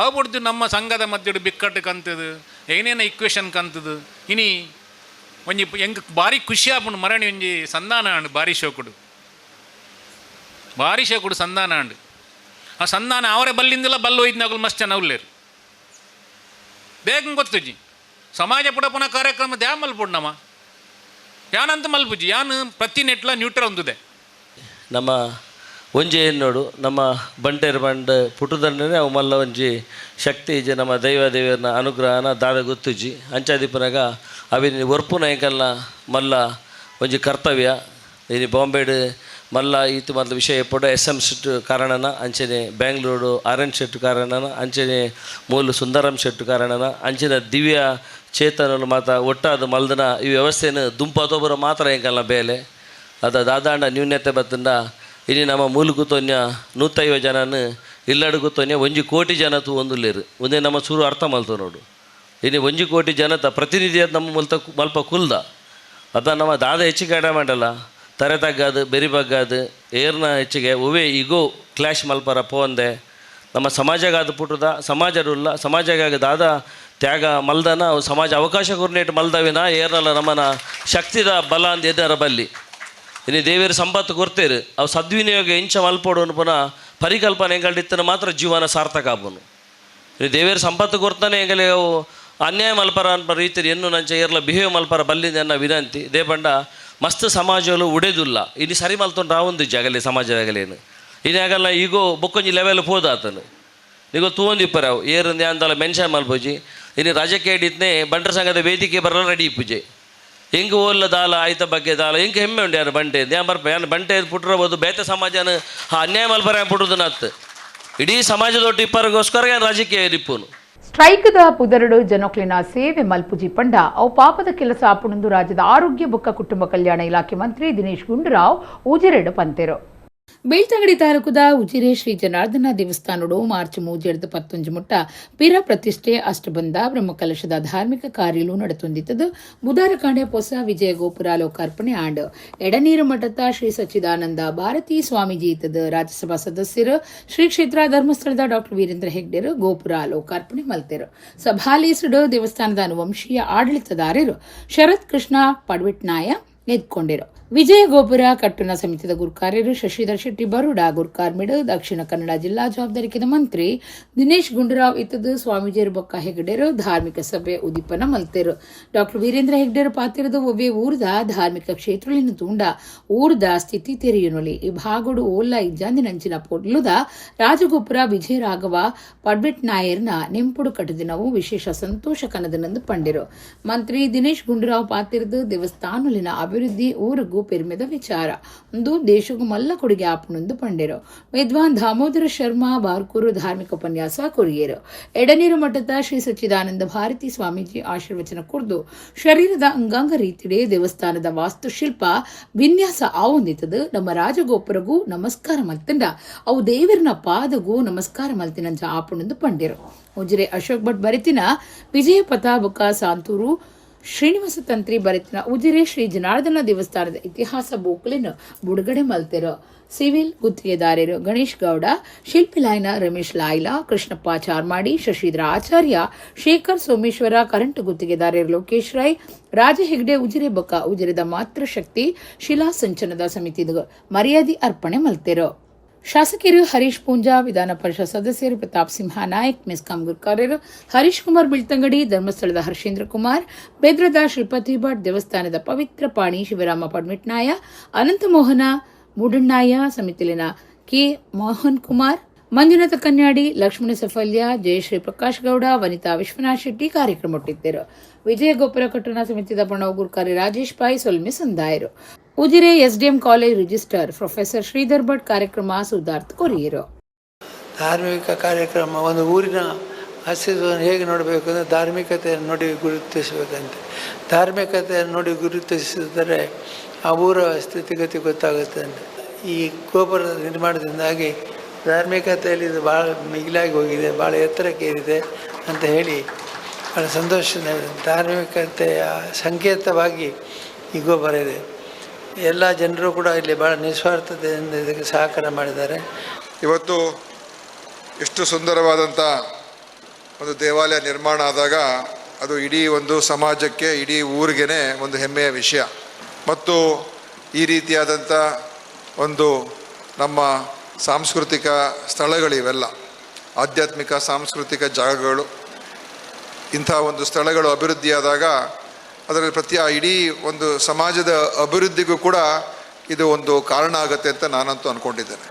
ಅವು ಬಿಡ್ದು ನಮ್ಮ ಸಂಘದ ಮಧ್ಯೆ ಬಿಕ್ಕಟ್ಟು ಕಂತದು ಏನೇನು ಇಕ್ವೇಷನ್ ಕಂತದು ಇನಿ ಒಂಜಿ ಹೆಂಗೆ ಭಾರಿ ಖುಷಿ ಆಪುಂಡು ಮರಣಿ ಒಂಜಿ ಸಂಧಾನ ಅಂಡು ಭಾರಿ ಶೋಕುಡು ಸಂಧಾನ ಅಂಡು ಆ ಸಂಧಾನ ಅವರೇ ಬಲ್ಲಿಂದಿಲ್ಲ ಬಲ್ಲು ಒಯ್ದಿನಾಗಲು ಮಸ್ತ್ ಜನ ಉಲ್ಲೇರು ಬೇಗ ಗೊತ್ತುಜಿ ಸಮಾಜ ಪುಡ ಪುನಃ ಕಾರ್ಯಕ್ರಮ ದ್ಯಾ ಮಲ್ಪುಡು ನಮ್ಮ ಯಾನಂತ ಮಲ್ಪುಜಿ ಯಾನು ಪ್ರತಿ ನೆಟ್ಲ ನ್ಯೂಟ್ರಲ್ ಒಂದಿದೆ ನಮ್ಮ ಒಂಜಿ ನೋಡು ನಮ್ಮ ಬಂಟೇರು ಬಂಡ ಪುಟುದಂಡನೆ ಅವು ಮಲ್ಲ ಒಂಜಿ ಶಕ್ತಿ ಇಜ್ಜೆ ನಮ್ಮ ದೇವರನ ಅನುಗ್ರಹನ ದಾದ ಗೊತ್ತುಜಿ ಅಂಚಾದಿಪ್ಪನಾಗ ಅವಿನ ಒರ್ಪುನ ಎಂಕಲ್ನ ಮಲ್ಲ ಒಂಜಿ ಕರ್ತವ್ಯ ಇನಿ ಬಾಂಬೆಡ್ ಮಲ್ಲ ಈತು ಮೊದಲು ವಿಷಯ ಎಪ್ಪಡು SM ಶೆಟ್ಟು ಕಾರಣನ ಅಂಚನೆ ಬ್ಯಾಂಗ್ಳೂರು RN ಶೆಟ್ಟು ಕಾರಣನ ಅಂಚನೆ ಮೂಲು ಸುಂದರಂ ಶೆಟ್ಟು ಕಾರಣನ ಅಂಚಿನ ದಿವ್ಯ ಚೇತನನು ಮಾತ ಒಟ್ಟಾದ ಮಲ್ದನ ಈ ವ್ಯವಸ್ಥೆಯನ್ನು ದುಂಪತೊಬ್ಬರ ಮಾತ್ರ ಎಂಕಲ್ನ ಬೇಲೆ ಅದ ದಾದಾಂಡ ನ್ಯೂನ್ಯತೆ ಬತ್ತಂಡ ಇನ್ನು ನಮ್ಮ ಮೂಲ ಕೂತೋನ್ಯ 150 ಜನನು ಇಲ್ಲಡು ಕೂತೋನ್ಯ 1 ಕೋಟಿ ಜನ ತೂ ಒಂದುಲ್ಲೇರು ಒಂದೇ ನಮ್ಮ ಚೂರು ಅರ್ಥ ಮಲ್ತು ನೋಡು ಇನ್ನು 1 ಕೋಟಿ ಜನತ ಪ್ರತಿನಿಧಿ ನಮ್ಮ ಮಲ್ಪ ಕುಲ್ದ ಅದ ನಮ್ಮ ದಾದ ಹೆಚ್ಚಿಗೆ ಆಡ ಮಾಡಲ್ಲ ತರೆ ತಗ್ಗದು ಬೆರಿ ಬಗ್ಗದು ಏರ್ನ ಹೆಚ್ಚಿಗೆ ಒವೇ ಈಗೋ ಕ್ಲಾಶ್ ಮಲ್ಪರ ಪೋಂದೆ ನಮ್ಮ ಸಮಾಜಗಾದ ಪುಟದ ಸಮಾಜರುಲ್ಲ ಸಮಾಜಗಾಗ ದಾದ ತ್ಯಾಗ ಮಲ್ದನ ಅವು ಸಮಾಜ ಅವಕಾಶ ಕೊರ್ನೇಟ್ ಮಲ್ದವಿನ ಏರ್ನಲ್ಲ ನಮ್ಮನ ಶಕ್ತಿದ ಬಲ ಅಂದ ಎದ್ದಾರ ಬಲ್ಲಿ ಇನ್ನು ದೇವರ ಸಂಪತ್ತು ಕೊರ್ತೇರು ಅವು ಸದ್ವಿನಿಯೋಗ ಇಂಚ ಮಲ್ಪೋಡು ಪುನಃ ಪರಿಕಲ್ಪನೆ ಎಂಗಳಿತ್ತನ ಮಾತ್ರ ಜೀವನ ಸಾರ್ಥಕ ಆಪನು ಇನ್ನು ದೇವರ ಸಂಪತ್ತು ಕೊರ್ತಾನೆ ಎಂಗಲೆ ಅವು ಅನ್ಯಾಯ ಮಲ್ಪರ ಅನ್ಪ ರೀತಿ ಎನ್ನು ನಂಚ ಏರ್ಲ ಬಿಹೇವ್ ಮಲ್ಪರ ಬಲ್ಲಿಂದ ಎನ್ನ ವಿನಂತಿ ದೇ ಪಂಡ ಮಸ್ತ್ ಸಮಾಜಗಳು ಉಡೆದುಲ್ಲ ಇನ್ನು ಸರಿ ಮಲ್ತೊಂಡು ರಾವೊಂದು ಜಾಗಲೇ ಸಮಾಜದಾಗಲೇನು ಇನ್ನು ಆಗಲ್ಲ ಈಗೋ ಬೊಕ್ಕೊಂಜಿ ಲೆವೆಲ್ ಹೋದಾತನು ನಿಗೋ ತೂಂದಿಪ್ಪರಾವು ಏರಂದು ಅಂದಲ್ಲ ಮೆನ್ಷನ್ ಮಲ್ಪೋಜಿ ಇನ್ನು ರಾಜಕೀಯ ಹಿಡಿತನೇ ಬಂಟರ ಸಂಘದ ವೇದಿಕೆ ಬರಲ್ಲ ರೆಡಿ ಪೂಜೆ ಹೆಂಗೆ ಓಲ್ಲ ದಾಲ ಆಯ್ತ ಬಗ್ಗೆ ದಾಲ ಹೆಂಗೆ ಹೆಮ್ಮೆ ಉಂಟು ಯಾರು ಬಂಟೆ ಯಾನ್ ಬರ್ಪ ಯಾನು ಬಂಟೆ ಪುಟ್ರಬೋದು ಬೇತೆ ಸಮಾಜನ ಅನ್ಯಾಯ ಮಲ್ಪರ ಪುಟ್ಟದು ನತ್ತು ಇಡೀ ಸಮಾಜದೊಟ್ಟು ಇಪ್ಪರಿಗೋಸ್ಕರ ರಾಜಕೀಯ ಇಪ್ಪುನು ಸ್ಟ್ರೈಕ್ದ ಪುದರಡು ಜನೊಕ್ಲಿನ ಸೇವೆ ಮಲ್ಪುಜಿ ಪಂಡ ಅವು ಪಾಪದ ಕೆಲಸ ಆಪುಣಂದು ರಾಜ್ಯದ ಆರೋಗ್ಯ ಬೊಕ್ಕ ಕುಟುಂಬ ಕಲ್ಯಾಣ ಇಲಾಖೆ ಮಂತ್ರಿ ದಿನೇಶ್ ಗುಂಡೂರಾವ್ ಉಜಿರೆಡು ಪಂತೆರು ಬೀಳ್ತಂಗಡಿ ತಾಲೂಕದ ಉಜಿರೆ ಶ್ರೀ ಜನಾರ್ದನ ದೇವಸ್ಥಾನಡು ಮಾರ್ಚ್ 3 ಮುಟ್ಟ ಪಿರ ಪ್ರತಿಷ್ಠೆ ಅಷ್ಟಬಂಧ ಬ್ರಹ್ಮಕಲಶದ ಧಾರ್ಮಿಕ ಕಾರ್ಯಲು ನಡೆತೊಂದಿತ್ತದು ಬುಧವಾರ ಕಾಂಡೆ ಹೊಸ ವಿಜಯ ಗೋಪುರ ಲೋಕಾರ್ಪಣೆ ಆಂಡ್ ಎಡನೀರು ಮಠದ ಶ್ರೀ ಸಚ್ಚಿದಾನಂದ ಭಾರತೀ ಸ್ವಾಮೀಜಿ ಇತ್ತದ ರಾಜ್ಯಸಭಾ ಸದಸ್ಯರು ಶ್ರೀ ಕ್ಷೇತ್ರ ಧರ್ಮಸ್ಥಳದ ಡಾಕ್ಟರ್ ವೀರೇಂದ್ರ ಹೆಗ್ಡೆರು ಗೋಪುರ ಲೋಕಾರ್ಪಣೆ ಮಲ್ತೆರು ಸಭಾಲೀಸಡು ದೇವಸ್ಥಾನದ ಅನುವಂಶೀಯ ಆಡಳಿತದಾರರು ಶರತ್ ಕೃಷ್ಣ ಪಡ್ವಿಟ್ನಾಯ ಎದ್ಕೊಂಡಿರು ವಿಜಯ ಗೋಪುರ ಕಟ್ಟುನ ಸಮಿತಿಯ ಗುರುಕಾರ್ಯರು ಶಶಿಧರ್ ಶೆಟ್ಟಿ ಬರುಡ ಗುರುಕಾರ್ಮಿಡ್ ದಕ್ಷಿಣ ಕನ್ನಡ ಜಿಲ್ಲಾ ಜವಾಬ್ದಾರಿಕೆದ ಮಂತ್ರಿ ದಿನೇಶ್ ಗುಂಡೂರಾವ್ ಇತ್ತದು ಸ್ವಾಮೀಜಿಯರು ಬೊಕ್ಕ ಹೆಗ್ಡೆರು ಧಾರ್ಮಿಕ ಸಭೆ ಉದೀಪನ ಮಲ್ತೆರು ಡಾಕ್ಟರ್ ವೀರೇಂದ್ರ ಹೆಗ್ಡೆರು ಪಾತಿರದು ಒವ್ವೆ ಊರ್ದ ಧಾರ್ಮಿಕ ಕ್ಷೇತ್ರಲಿನ ತೂಂಡ ಊರ್ದ ಸ್ಥಿತಿ ತೆರೆಯುನೊಲಿ ಈ ಭಾಗೋಡು ಓಲ್ಲ ಇಜ್ಜಾಂದಿನಂಚಿನ ಪೊಡ್ಲುದ ರಾಜಗೋಪುರ ವಿಜಯ ರಾಘವ ಪಡ್ಬೆಟ್ ನಾಯರ್ನ ನೆಂಪುಡು ಕಟ್ಟದಿನವು ವಿಶೇಷ ಸಂತೋಷ ಕನದನಂದು ಪಂಡಿರು ಮಂತ್ರಿ ದಿನೇಶ್ ಗುಂಡೂರಾವ್ ಪಾತಿರದು ದೇವಸ್ಥಾನಲಿನ ಅಭಿವೃದ್ಧಿ ಊರಿಗೂ ಪೆರ್ಮೆದ ವಿಚಾರ ಒಂದು ದೇಶಗೂ ಮಲ್ಲ ಕೊಡುಗೆ ಆಪುನೊಂದು ಪಂಡೆರು ವಿದ್ವಾನ್ ದಾಮೋದರ ಶರ್ಮಾ ಬಾರ್ಕೂರು ಧಾರ್ಮಿಕ ಉಪನ್ಯಾಸ ಕೊರಿಯರು ಎಡನೀರು ಮಠದ ಶ್ರೀ ಸಚ್ಚಿದಾನಂದ ಭಾರತಿ ಸ್ವಾಮೀಜಿ ಆಶೀರ್ವಚನ ಕುರ್ದು ಶರೀರದ ಅಂಗಾಂಗ ರೀತಿಡೆ ದೇವಸ್ಥಾನದ ವಾಸ್ತುಶಿಲ್ಪ ವಿನ್ಯಾಸ ಆವೊಂದಿತ್ತದು ನಮ್ಮ ರಾಜಗೋಪುರಗೂ ನಮಸ್ಕಾರ ಮಲ್ತಂಡ ಅವು ದೇವರನ ಪಾದಗೂ ನಮಸ್ಕಾರ ಮಲ್ತಿನಂಚ ಆಪುನೊಂದು ಪಂಡೆರು ಉಜಿರೆ ಅಶೋಕ್ ಭಟ್ ಬರಿತಿನ ವಿಜಯ ಪತಾಬಕ ಸಾಂತೂರು ಶ್ರೀನಿವಾಸ ತಂತ್ರಿ ಬರೆತಿನ ಉಜಿರೆ ಶ್ರೀ ಜನಾರ್ದನ ದೇವಸ್ಥಾನದ ಇತಿಹಾಸ ಬೋಕ್ಲಿನ ಬುಡುಗಡೆ ಮಲ್ತೆರು ಸಿವಿಲ್ ಗುತ್ತಿಗೆದಾರರು ಗಣೇಶ್ ಗೌಡ ಶಿಲ್ಪಿಲಾಯ್ನ ರಮೇಶ್ ಲಾಯ್ಲಾ ಕೃಷ್ಣಪ್ಪ ಚಾರ್ಮಾಡಿ ಶಶಿಧರ ಆಚಾರ್ಯ ಶೇಖರ್ ಸೋಮೇಶ್ವರ ಕರೆಂಟ್ ಗುತ್ತಿಗೆದಾರರು ಲೋಕೇಶ್ ರೈ ರಾಜ ಹೆಗ್ಡೆ ಉಜಿರೆ ಬೊಕ್ಕ ಉಜಿರೆದ ಮಾತೃಶಕ್ತಿ ಶಿಲಾ ಸಂಚನದ ಸಮಿತಿದ ಮರ್ಯಾದೆ ಅರ್ಪಣೆ ಮಲ್ತೆರು ಶಾಸಕರು ಹರೀಶ್ ಪೂಂಜಾ ವಿಧಾನ ಪರಿಷತ್ ಸದಸ್ಯರು ಪ್ರತಾಪ್ ಸಿಂಹ ನಾಯಕ್ ಮೆಸ್ಕಾಂ ಗುರುಕಾರ್ಯರು ಹರೀಶ್ ಕುಮಾರ್ ಬಿಳ್ತಂಗಡಿ ಧರ್ಮಸ್ಥಳದ ಹರ್ಷೇಂದ್ರ ಕುಮಾರ್ ಬೇದ್ರದ ಶ್ರೀಪತಿ ಭಟ್ ದೇವಸ್ಥಾನದ ಪವಿತ್ರ ಪಾಣಿ ಶಿವರಾಮ ಪಡ್ಮಿಟ್ನಾಯ ಅನಂತಮೋಹನ ಮೂಡಣ್ಣಾಯ ಸಮಿತಿಲಿನ ಕೆ ಮೋಹನ್ ಕುಮಾರ್ ಮಂಜುನಾಥ ಕನ್ಯಾಡಿ ಲಕ್ಷ್ಮಣ ಸಫಲ್ಯ ಜಯಶ್ರೀ ಪ್ರಕಾಶ್ ಗೌಡ ವನಿತಾ ವಿಶ್ವನಾಥ್ ಶೆಟ್ಟಿ ಕಾರ್ಯಕ್ರಮ ಒಟ್ಟಿದ್ದರು ವಿಜಯ ಗೋಪುರ ಕಟ್ಟುನ ಸಮಿತಿದ ಬಣವು ಗುರುಕಾರಿ ರಾಜೇಶ್ ಪಾಯ್ ಸೊಲ್ಮೆ ಸಂದಾಯರು Ujire SDM college registrar professor Shridhar Bhat ಕಾರ್ಯಕ್ರಮ ಸುಧಾರ್ಥ ಕೊರಿಯರು ಧಾರ್ಮಿಕ ಕಾರ್ಯಕ್ರಮ ಒಂದು ಊರಿನ ಅಸ್ತಿತ್ವವನ್ನು ಹೇಗೆ ನೋಡಬೇಕು ಅಂದರೆ ಧಾರ್ಮಿಕತೆಯನ್ನು ನೋಡಿ ಗುರುತಿಸಬೇಕಂತೆ ಧಾರ್ಮಿಕತೆಯನ್ನು ನೋಡಿ ಗುರುತಿಸಿದರೆ ಆ ಊರ ಸ್ಥಿತಿಗತಿ ಗೊತ್ತಾಗುತ್ತೆ ಅಂತ ಈ ಗೋಪುರದ ನಿರ್ಮಾಣದಿಂದಾಗಿ ಧಾರ್ಮಿಕತೆಯಲ್ಲಿ ಇದು ಭಾಳ ಮಿಗಿಲಾಗಿ ಹೋಗಿದೆ, ಭಾಳ ಎತ್ತರಕ್ಕೆ ಏರಿದೆ ಅಂತ ಹೇಳಿ ಭಾಳ ಸಂತೋಷ. ಧಾರ್ಮಿಕತೆಯ ಸಂಕೇತವಾಗಿ ಈ ಗೋಪುರ ಇದೆ. ಎಲ್ಲ ಜನರು ಕೂಡ ಇಲ್ಲಿ ಭಾಳ ನಿಸ್ವಾರ್ಥತೆಯಿಂದ ಇದಕ್ಕೆ ಸಹಕಾರ ಮಾಡಿದ್ದಾರೆ. ಇವತ್ತು ಇಷ್ಟು ಸುಂದರವಾದಂಥ ಒಂದು ದೇವಾಲಯ ನಿರ್ಮಾಣ ಆದಾಗ ಅದು ಇಡೀ ಒಂದು ಸಮಾಜಕ್ಕೆ, ಇಡೀ ಊರಿಗೇ ಒಂದು ಹೆಮ್ಮೆಯ ವಿಷಯ. ಮತ್ತು ಈ ರೀತಿಯಾದಂಥ ಒಂದು ನಮ್ಮ ಸಾಂಸ್ಕೃತಿಕ ಸ್ಥಳಗಳಿವೆಲ್ಲ, ಆಧ್ಯಾತ್ಮಿಕ ಸಾಂಸ್ಕೃತಿಕ ಜಾಗಗಳು, ಇಂಥ ಒಂದು ಸ್ಥಳಗಳು ಅಭಿವೃದ್ಧಿಯಾದಾಗ ಅದರಲ್ಲಿ ಇಡೀ ಒಂದು ಸಮಾಜದ ಅಭಿವೃದ್ಧಿಗೂ ಕೂಡ ಇದು ಒಂದು ಕಾರಣ ಆಗುತ್ತೆ ಅಂತ ನಾನಂತೂ ಅಂದ್ಕೊಂಡಿದ್ದೇನೆ.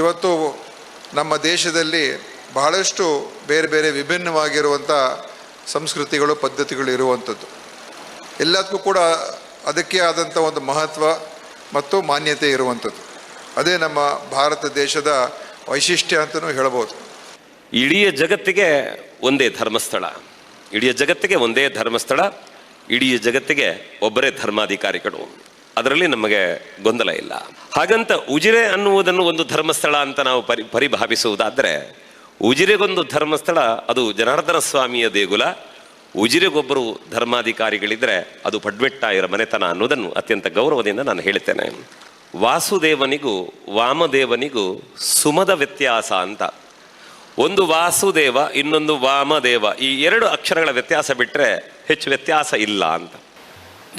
ಇವತ್ತು ನಮ್ಮ ದೇಶದಲ್ಲಿ ಬಹಳಷ್ಟು ಬೇರೆ ಬೇರೆ ವಿಭಿನ್ನವಾಗಿರುವಂಥ ಸಂಸ್ಕೃತಿಗಳು, ಪದ್ಧತಿಗಳು ಇರುವಂಥದ್ದು. ಎಲ್ಲದಕ್ಕೂ ಕೂಡ ಅದಕ್ಕೆ ಆದಂಥ ಒಂದು ಮಹತ್ವ ಮತ್ತು ಮಾನ್ಯತೆ ಇರುವಂಥದ್ದು. ಅದೇ ನಮ್ಮ ಭಾರತ ದೇಶದ ವೈಶಿಷ್ಟ್ಯ ಅಂತಲೂ ಹೇಳ್ಬೋದು. ಇಡೀ ಜಗತ್ತಿಗೆ ಒಂದೇ ಧರ್ಮಸ್ಥಳ, ಇಡೀ ಜಗತ್ತಿಗೆ ಒಂದೇ ಧರ್ಮಸ್ಥಳ, ಇಡೀ ಜಗತ್ತಿಗೆ ಒಬ್ಬರೇ ಧರ್ಮಾಧಿಕಾರಿಗಳು. ಅದರಲ್ಲಿ ನಮಗೆ ಗೊಂದಲ ಇಲ್ಲ. ಹಾಗಂತ ಉಜಿರೆ ಅನ್ನುವುದನ್ನು ಒಂದು ಧರ್ಮಸ್ಥಳ ಅಂತ ನಾವು ಪರಿಭಾವಿಸುವುದಾದರೆ, ಉಜಿರೆಗೊಂದು ಧರ್ಮಸ್ಥಳ ಅದು ಜನಾರ್ದನ ಸ್ವಾಮಿಯ ದೇಗುಲ. ಉಜಿರೆಗೊಬ್ಬರು ಧರ್ಮಾಧಿಕಾರಿಗಳಿದ್ದರೆ ಅದು ಪಡ್ವೆಟ್ಟಾಯರ ಮನೆತನ ಅನ್ನೋದನ್ನು ಅತ್ಯಂತ ಗೌರವದಿಂದ ನಾನು ಹೇಳ್ತೇನೆ. ವಾಸುದೇವನಿಗೂ ವಾಮದೇವನಿಗೂ ಸುಮದ ವ್ಯತ್ಯಾಸ ಅಂತ. ಒಂದು ವಾಸುದೇವ, ಇನ್ನೊಂದು ವಾಮದೇವ, ಈ ಎರಡು ಅಕ್ಷರಗಳ ವ್ಯತ್ಯಾಸ ಬಿಟ್ಟರೆ ಹೆಚ್ಚು ವ್ಯತ್ಯಾಸ ಇಲ್ಲ ಅಂತ.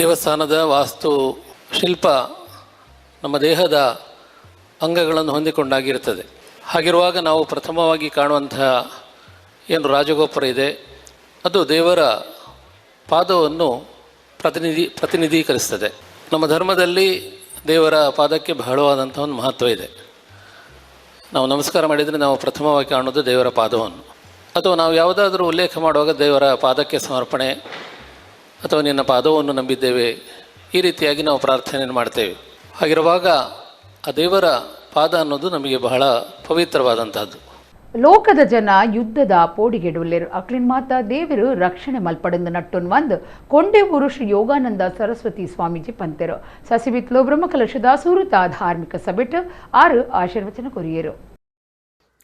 ದೇವಸ್ಥಾನದ ವಾಸ್ತು ಶಿಲ್ಪ ನಮ್ಮ ದೇಹದ ಅಂಗಗಳನ್ನು ಹೊಂದಿಕೊಂಡಾಗಿರುತ್ತದೆ. ಹಾಗಿರುವಾಗ ನಾವು ಪ್ರಥಮವಾಗಿ ಕಾಣುವಂತಹ ಏನು ರಾಜಗೋಪುರ ಇದೆ, ಅದು ದೇವರ ಪಾದವನ್ನು ಪ್ರತಿನಿಧೀಕರಿಸ್ತದೆ. ನಮ್ಮ ಧರ್ಮದಲ್ಲಿ ದೇವರ ಪಾದಕ್ಕೆ ಬಹಳವಾದಂಥ ಒಂದು ಮಹತ್ವ ಇದೆ. ನಾವು ನಮಸ್ಕಾರ ಮಾಡಿದರೆ ನಾವು ಪ್ರಥಮವಾಗಿ ಕಾಣೋದು ದೇವರ ಪಾದವನ್ನು. ಅಥವಾ ನಾವು ಯಾವುದಾದ್ರೂ ಉಲ್ಲೇಖ ಮಾಡುವಾಗ ದೇವರ ಪಾದಕ್ಕೆ ಸಮರ್ಪಣೆ ಅಥವಾ ನಿನ್ನ ಪಾದವನ್ನು ನಂಬಿದ್ದೇವೆ, ಈ ರೀತಿಯಾಗಿ ನಾವು ಪ್ರಾರ್ಥನೆಯನ್ನು ಮಾಡ್ತೇವೆ. ಹಾಗಿರುವಾಗ ಆ ದೇವರ ಪಾದ ಅನ್ನೋದು ನಮಗೆ ಬಹಳ ಪವಿತ್ರವಾದಂಥದ್ದು. ಲೋಕದ ಜನ ಯುದ್ಧದ ಪೋಡಿಗೆಡುಲ್ಲೆರು ಅಕ್ಲಿನ್ ಮಾತ ದೇವರು ರಕ್ಷಣೆ ಮಲ್ಪಡಂದು ನಟ್ಟೊನ್ ಒಂದು ಕೊಂಡೇವೂರು ಶ್ರೀ ಯೋಗಾನಂದ ಸರಸ್ವತಿ ಸ್ವಾಮೀಜಿ ಪಂತೆರು ಸಸಿಬಿತ್ಲು ಬ್ರಹ್ಮಕಲಶದ ಸುರುತ ಧಾರ್ಮಿಕ ಸಭೆಟ್ 6 ಆಶೀರ್ವಚನ ಕೊರಿಯರು.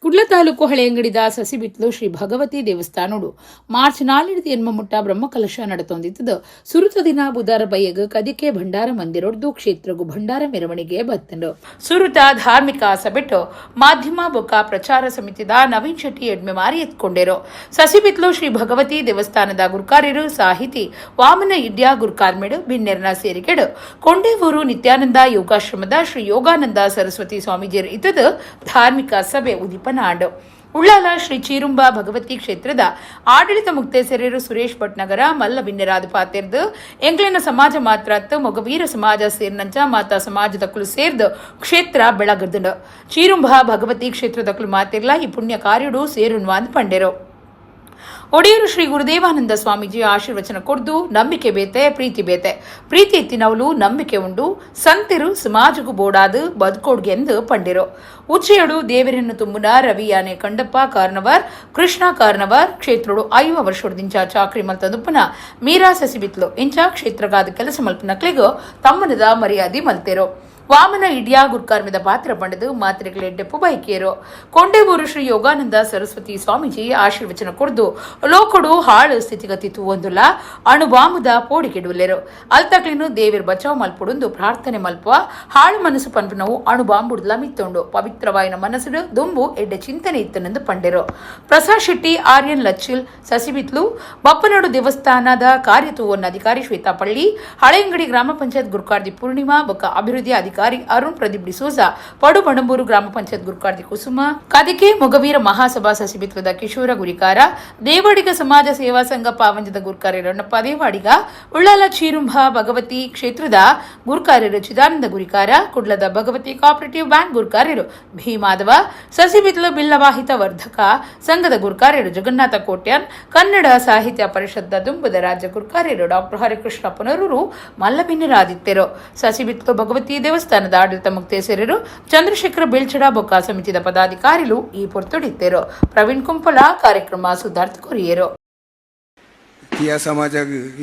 ಕುಡ್ಲ ತಾಲೂಕು ಹಳೆಯಂಗಡಿದ ಸಸಿಬಿತ್ಲು ಶ್ರೀ ಭಗವತಿ ದೇವಸ್ಥಾನಡು ಮಾರ್ಚ್ 4 ಎನ್ಮಮುಟ್ಟ ಬ್ರಹ್ಮಕಲಶ ನಡತೊಂದಿದ್ದು ಸುರುತ ದಿನ ಬುಧವಾರ ಬಯ್ಯಗ ಕದಿಕೆ ಭಂಡಾರ ಮಂದಿರೊಡ್ದು ಕ್ಷೇತ್ರಗು ಭಂಡಾರ ಮೆರವಣಿಗೆ ಬತ್ತಂಡು. ಸುರುತ ಧಾರ್ಮಿಕ ಸಭೆಟ್ಟು ಮಾಧ್ಯಮ ಬೊಕ್ಕ ಪ್ರಚಾರ ಸಮಿತಿದ ನವೀನ್ ಶೆಟ್ಟಿ ಎಡ್ಮೆ ಮಾರಿ ಎತ್ಕೊಂಡೇರು. ಸಸಿಬಿತ್ಲು ಶ್ರೀ ಭಗವತಿ ದೇವಸ್ಥಾನದ ಗುರುಕಾರ್ಯರು ಸಾಹಿತಿ ವಾಮನ ಇಡ್ಯ ಗುರುಕಾರ್ಮೆಡು ಬಿನ್ನೆರ್ನ ಸೇರಿಕೆಡು ಕೊಂಡೇವೂರು ನಿತ್ಯಾನಂದ ಯೋಗಾಶ್ರಮದ ಶ್ರೀ ಯೋಗಾನಂದ ಸರಸ್ವತಿ ಸ್ವಾಮೀಜಿಯರು ಇದ್ದದು ಧಾರ್ಮಿಕ ಸಭೆ ಉದಿಪ ನಾಡು. ಉಳ್ಳಾಲ ಶ್ರೀ ಚೀರುಂಬ ಭಗವತಿ ಕ್ಷೇತ್ರದ ಆಡಳಿತ ಮುಕ್ತೇಸರರು ಸುರೇಶ್ ಭಟ್ನಗರ ಮಲ್ಲ ಬಿನ್ನೆರಾದ ಪಾತೆರ್ದು ಎಂಕ್ಲಿನ ಸಮಾಜ ಮಾತ್ರತ್ ಮೊಗವೀರ ಸಮಾಜ ಸೇರ್ನಂಚ ಮಾತಾ ಸಮಾಜದಕ್ಕಲು ಸೇರ್ದು ಕ್ಷೇತ್ರ ಬೆಳಗದ್ದು ಚೀರುಂಬ ಭಗವತಿ ಕ್ಷೇತ್ರದಕ್ಕಲು ಮಾತೆರ್ಲ ಈ ಪುಣ್ಯ ಕಾರ್ಯಡು ಸೇರುನ್ವಾಂದ್ ಪಂಡೆರು. ಒಡೆಯರು ಶ್ರೀ ಗುರುದೇವಾನಂದ ಸ್ವಾಮೀಜಿ ಆಶೀರ್ವಚನ ಕೊಡ್ದು ನಂಬಿಕೆ ಬೇತೆ ಪ್ರೀತಿ ಬೇತೆ ಪ್ರೀತಿ ಎತ್ತಿನವಲು ನಂಬಿಕೆ ಉಂಡು ಸಂತೆರು ಸಮಾಜಗೂ ಬೋಡಾದು ಬದುಕೋಡ್ಗೆ ಎಂದು ಪಂಡಿರು. ಉಚ್ಚೆಯಡು ದೇವರನ್ನು ತುಂಬುನ ರವಿ ಯಾನೆ ಕಂಡಪ್ಪ ಕಾರ್ನವರ್ ಕೃಷ್ಣ ಕಾರ್ನವರ್ ಕ್ಷೇತ್ರಡು 5 ವರ್ಷದಿಂಚ ಚಾಕ್ರಿ ಮಲ್ತದುಪ್ಪನ ಮೀರಾ ಸಸಿಬಿತ್ಲು ಇಂಚ ಕ್ಷೇತ್ರಗಾದ ಕೆಲಸ ಮಲ್ಪನಕ್ಲಿಗೂ ತಮ್ಮನದ ಮರ್ಯಾದೆ ಮಲ್ತೆರು. ವಾಮನ ಇಡ್ಯಾ ಗುರ್ಕಾರ್ಮಿದ ಪಾತ್ರ ಪಂಡದು ಮಾತ್ರೆಗಳೆಡ್ಡೆಪ್ಪು ಬೈಕೇರು. ಕೊಂಡೇವೂರು ಶ್ರೀ ಯೋಗಾನಂದ ಸರಸ್ವತಿ ಸ್ವಾಮೀಜಿ ಆಶೀರ್ವಚನ ಕೊಡ್ದು ಲೋಕಡು ಹಾಳು ಸ್ಥಿತಿಗತಿ ತೂವೊಂದುಲ್ಲ ಅಣುಬಾಮುದ ಪೋಡಿಕೆಡುಲ್ಲೆರು ಅಲ್ತಕ್ಲಿನು ದೇವಿರ್ ಬಚಾವ್ ಮಲ್ಪುಡುಂದು ಪ್ರಾರ್ಥನೆ ಮಲ್ಪುವ ಹಾಳು ಮನಸ್ಸು ಪನ್ಪನವು ಅಣುಬಾಂಬುಡ್ಲ ಮಿತ್ತೊಂಡು ಪವಿತ್ರವಾಯಿನ ಮನಸ್ಸು ದುಂಬು ಎಡ್ಡೆ ಚಿಂತನೆ ಇತ್ತನೆಂದು ಪಂಡೆರು. ಪ್ರಸಾದ್ ಶೆಟ್ಟಿ ಆರ್ಯನ್ ಲಚ್ಚಿಲ್ ಸಸಿಬಿತ್ಲು ಬಪ್ಪನಾಡು ದೇವಸ್ಥಾನದ ಕಾರ್ಯ ತೂವನ್ನ ಅಧಿಕಾರಿ ಶ್ವೇತಾ ಪಳ್ಳಿ ಹಳೆಯಂಗಡಿ ಗ್ರಾಮ ಪಂಚಾಯತ್ ಗುರುಕಾರ್ದಿ ಪೂರ್ಣಿಮಾ ಬೊಕ್ಕ ಅಭಿವೃದ್ಧಿ ಅಧಿಕಾರಿ ಅರುಣ್ ಪ್ರದೀಪ್ ಡಿಸೋಜಾ ಪಡು ಬಂಡಂಬೂರು ಗ್ರಾಮ ಪಂಚಾಯತ್ ಗುರುಕಾರ್ದಿ ಕುಸುಮ ಕದಿಕೆ ಮೊಗವೀರ ಮಹಾಸಭಾ ಸಸಿಬಿತ್ವದ ಕಿಶೋರ ಗುರಿಕಾರ ದೇವಾಡಿಗ ಸಮಾಜ ಸೇವಾ ಸಂಘ ಪಾವಂಜದ ಗುರುಕಾರ್ಯ ರಣ್ಣಪ್ಪ ದೇವಾಡಿಗ ಉಳ್ಳಾಲ ಚೀರುಂಬ ಭಗವತಿ ಕ್ಷೇತ್ರದ ಗುರುಕಾರ್ಯರು ಚಿದಾನಂದ ಗುರಿಕಾರ ಕುಡ್ಲದ ಭಗವತಿ ಕೋಆಪರೇಟಿವ್ ಬ್ಯಾಂಕ್ ಗುರುಕಾರ್ಯರು ಭೀಮಾದವ ಸಸಿಬಿತ್ಲು ಬಿಲ್ಲವಾಹಿತ ವರ್ಧಕ ಸಂಘದ ಗುರುಕಾರ್ಯರು ಜಗನ್ನಾಥ ಕೋಟ್ಯಾನ್ ಕನ್ನಡ ಸಾಹಿತ್ಯ ಪರಿಷತ್ದ ದುಂಬದ ರಾಜ್ಯ ಗುರುಕಾರ್ಯರು ಡಾಕ್ಟರ್ ಹರಿಕೃಷ್ಣ ಪುನರೂರು ಮಲ್ಲಬಿನ್ನರಾದಿತ್ಯರು. ಸಸಿಬಿತ್ಲು ಭಗವತಿ ದೇವಸ್ಥಾನದ ಆಡಳಿತ ಮುಕ್ತೇಸರರು ಚಂದ್ರಶೇಖರ ಬೇಳ್ಚಡ ಬೊಕ್ಕ ಸಮಿತಿದ ಪದಾಧಿಕಾರಿಗಳು ಈ ಪೊರ್ತೊಡಿತ್ತೇರು. ಪ್ರವೀಣ್ ಕುಂಪಲ ಕಾರ್ಯಕ್ರಮ ಸುಧಾರ್ಥ ಕೊರಿಯರು. ಕಿಯಾ ಸಮಾಜ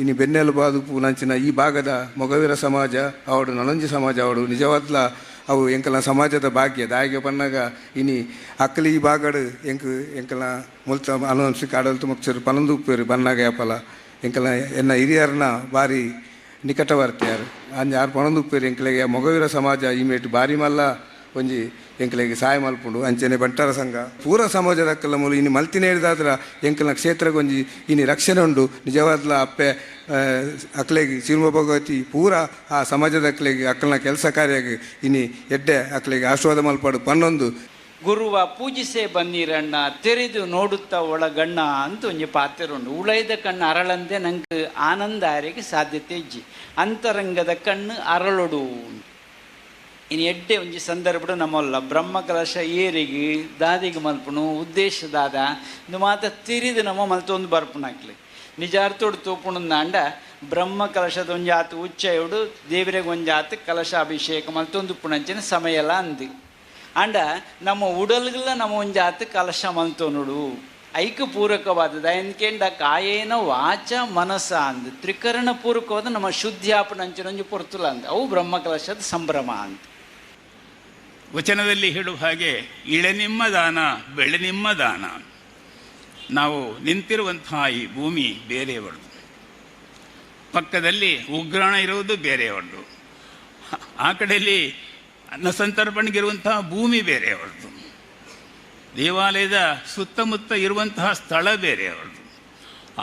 ಇನಿ ಬೆನ್ನೆಲುಬಾದು ಪೂನಂಚಿನ ಈ ಭಾಗದ ಮೊಗವೀರ ಸಮಾಜ ಅವಡು ನಲಂಜಿ ಸಮಾಜ ಅವಡು ನಿಜವಾದ್ಲ ಅವು ಎಂಕಲ ಸಮಾಜದ ಭಾಗ್ಯ ದಾಯಿಗೆ ಪನ್ನಾಗ ಇನಿ ಅಕ್ಕಲಿ ಈ ಭಾಗಡು ಎಂಕಲ ಮುಲ್ತ ಅನುವಂಶಿಕ ಆಡಳಿತ ಮುಕ್ತರು ಪನಂದುಪ್ಪೇರು ಬನ್ನಾಗ ಯಾಪಲ ಎಂಕಲ ಎನ್ನ ಹಿರಿಯರನ್ನ ಭಾರಿ ನಿಕಟವರ್ತಿಯಾರು ಅಂಜ ಯಾರು ಪಣಂದುಪ್ಪೇರು ಎಂಕಲೆಗೆ ಮೊಗವೀರ ಸಮಾಜ ಈ ಮೇಟು ಭಾರಿ ಮಲ್ಲ ಒಂಜಿ ಎಂಕಲಿಗೆ ಸಹಾಯ ಮಲ್ಪುಂಡು ಅಂಚನೆ ಬಂಟರ ಸಂಘ ಪೂರ ಸಮಾಜದ ಅಕ್ಕಲ ಮೂಲ ಇನ್ನು ಮಲ್ತಿನೇ ಹಿಡಿದಾದ್ರ ಎಂಕಲ್ನ ಕ್ಷೇತ್ರಗೊಂಜಿ ಇನ್ನು ರಕ್ಷಣೆ ಉಂಡು ನಿಜವಾದ್ಲ ಅಪ್ಪೆ ಅಕ್ಲೆಗೆ ಶಿವ ಭಗವತಿ ಪೂರ ಆ ಸಮಾಜದ ಅಕ್ಲೆಗೆ ಅಕ್ಕಲ್ನ ಕೆಲಸ ಕಾರ್ಯಗೆ ಇನ್ನು ಎಡ್ಡೆ ಅಕ್ಲೆಗೆ ಆಶೀರ್ವಾದ ಮಲ್ಪಾಡು ಪನ್ನೊಂದು ಗುರುವ ಪೂಜಿಸೆ ಬನ್ನಿರಣ್ಣ ತೆರೆದು ನೋಡುತ್ತಾ ಒಳಗಣ್ಣ ಅಂತ ಒಂಜಿ ಪಾತ್ರೆರುಂಡು ಉಳೈದ ಕಣ್ಣು ಅರಳಂದೆ ನಂಗೆ ಆನಂದ ಆರೆಗೆ ಸಾಧ್ಯತೆ ಇಜ್ಜಿ ಅಂತರಂಗದ ಕಣ್ಣು ಅರಳೊಡು ಇನ್ನು ಎಡ್ಡೆ ಒಂಜಿ ಸಂದರ್ಭ ನಮ್ಮಲ್ಲ ಬ್ರಹ್ಮ ಕಲಶ ಏರಿಗೆ ದಾದಿಗೆ ಮಲ್ಪುಣು ಉದ್ದೇಶದಾದ ಇದು ಮಾತ ತಿರಿದು ನಮ್ಮ ಮಲ್ತೊಂದು ಬರ್ಪುಣಾಕ್ಲಿ ನಿಜಾರ್ಥೋಡು ತೋಪುಣಂದ ಅಂಡ ಬ್ರಹ್ಮ ಕಲಶದ ಒಂಜಿ ಆತು ಉಚ್ಚಯೋಡು ದೇವರಿಗೆ ಒಂಜಿ ಆತು ಕಲಶ ಅಭಿಷೇಕ ಮಲ್ತೊಂದು ಪುಣಂಚಿನ ಸಮಯ ಎಲ್ಲ ಅಂದಿ ಅಂಡ ನಮ್ಮ ಉಡಲ್ಗೆಲ್ಲ ನಮ್ಮ ಒಂಜಿ ಆತು ಕಲಶ ಮಲ್ತೊನುಡು ಐಕ ಪೂರಕವಾದದ ಎಂದ್ಕೆಂಡ ಕಾಯೇನ ವಾಚ ಮನಸ್ಸ ಅಂದ್ ತ್ರಿಕರಣ ಪೂರಕವಾದ ನಮ್ಮ ಶುದ್ಧಿಯಾಪನ ಅಂಚಿನೊಂಜಿ ಪೊರ್ತುಲ ಅಂದ ಅವು ಬ್ರಹ್ಮ ಕಲಶದ ಸಂಭ್ರಮ ಅಂತ. ವಚನದಲ್ಲಿ ಹೇಳುವ ಹಾಗೆ ಇಳೆನಿಮ್ಮ ದಾನ ಬೆಳೆನಿಮ್ಮ ದಾನ. ನಾವು ನಿಂತಿರುವಂತಹ ಈ ಭೂಮಿ ಬೇರೆಯವರದು, ಪಕ್ಕದಲ್ಲಿ ಉಗ್ರಾಣ ಇರುವುದು ಬೇರೆಯವರದು, ಆ ಕಡೆಯಲ್ಲಿ ಅನ್ನ ಸಂತರ್ಪಣೆಗಿರುವಂತಹ ಭೂಮಿ ಬೇರೆಯವರದು, ದೇವಾಲಯದ ಸುತ್ತಮುತ್ತ ಇರುವಂತಹ ಸ್ಥಳ ಬೇರೆಯವರದು.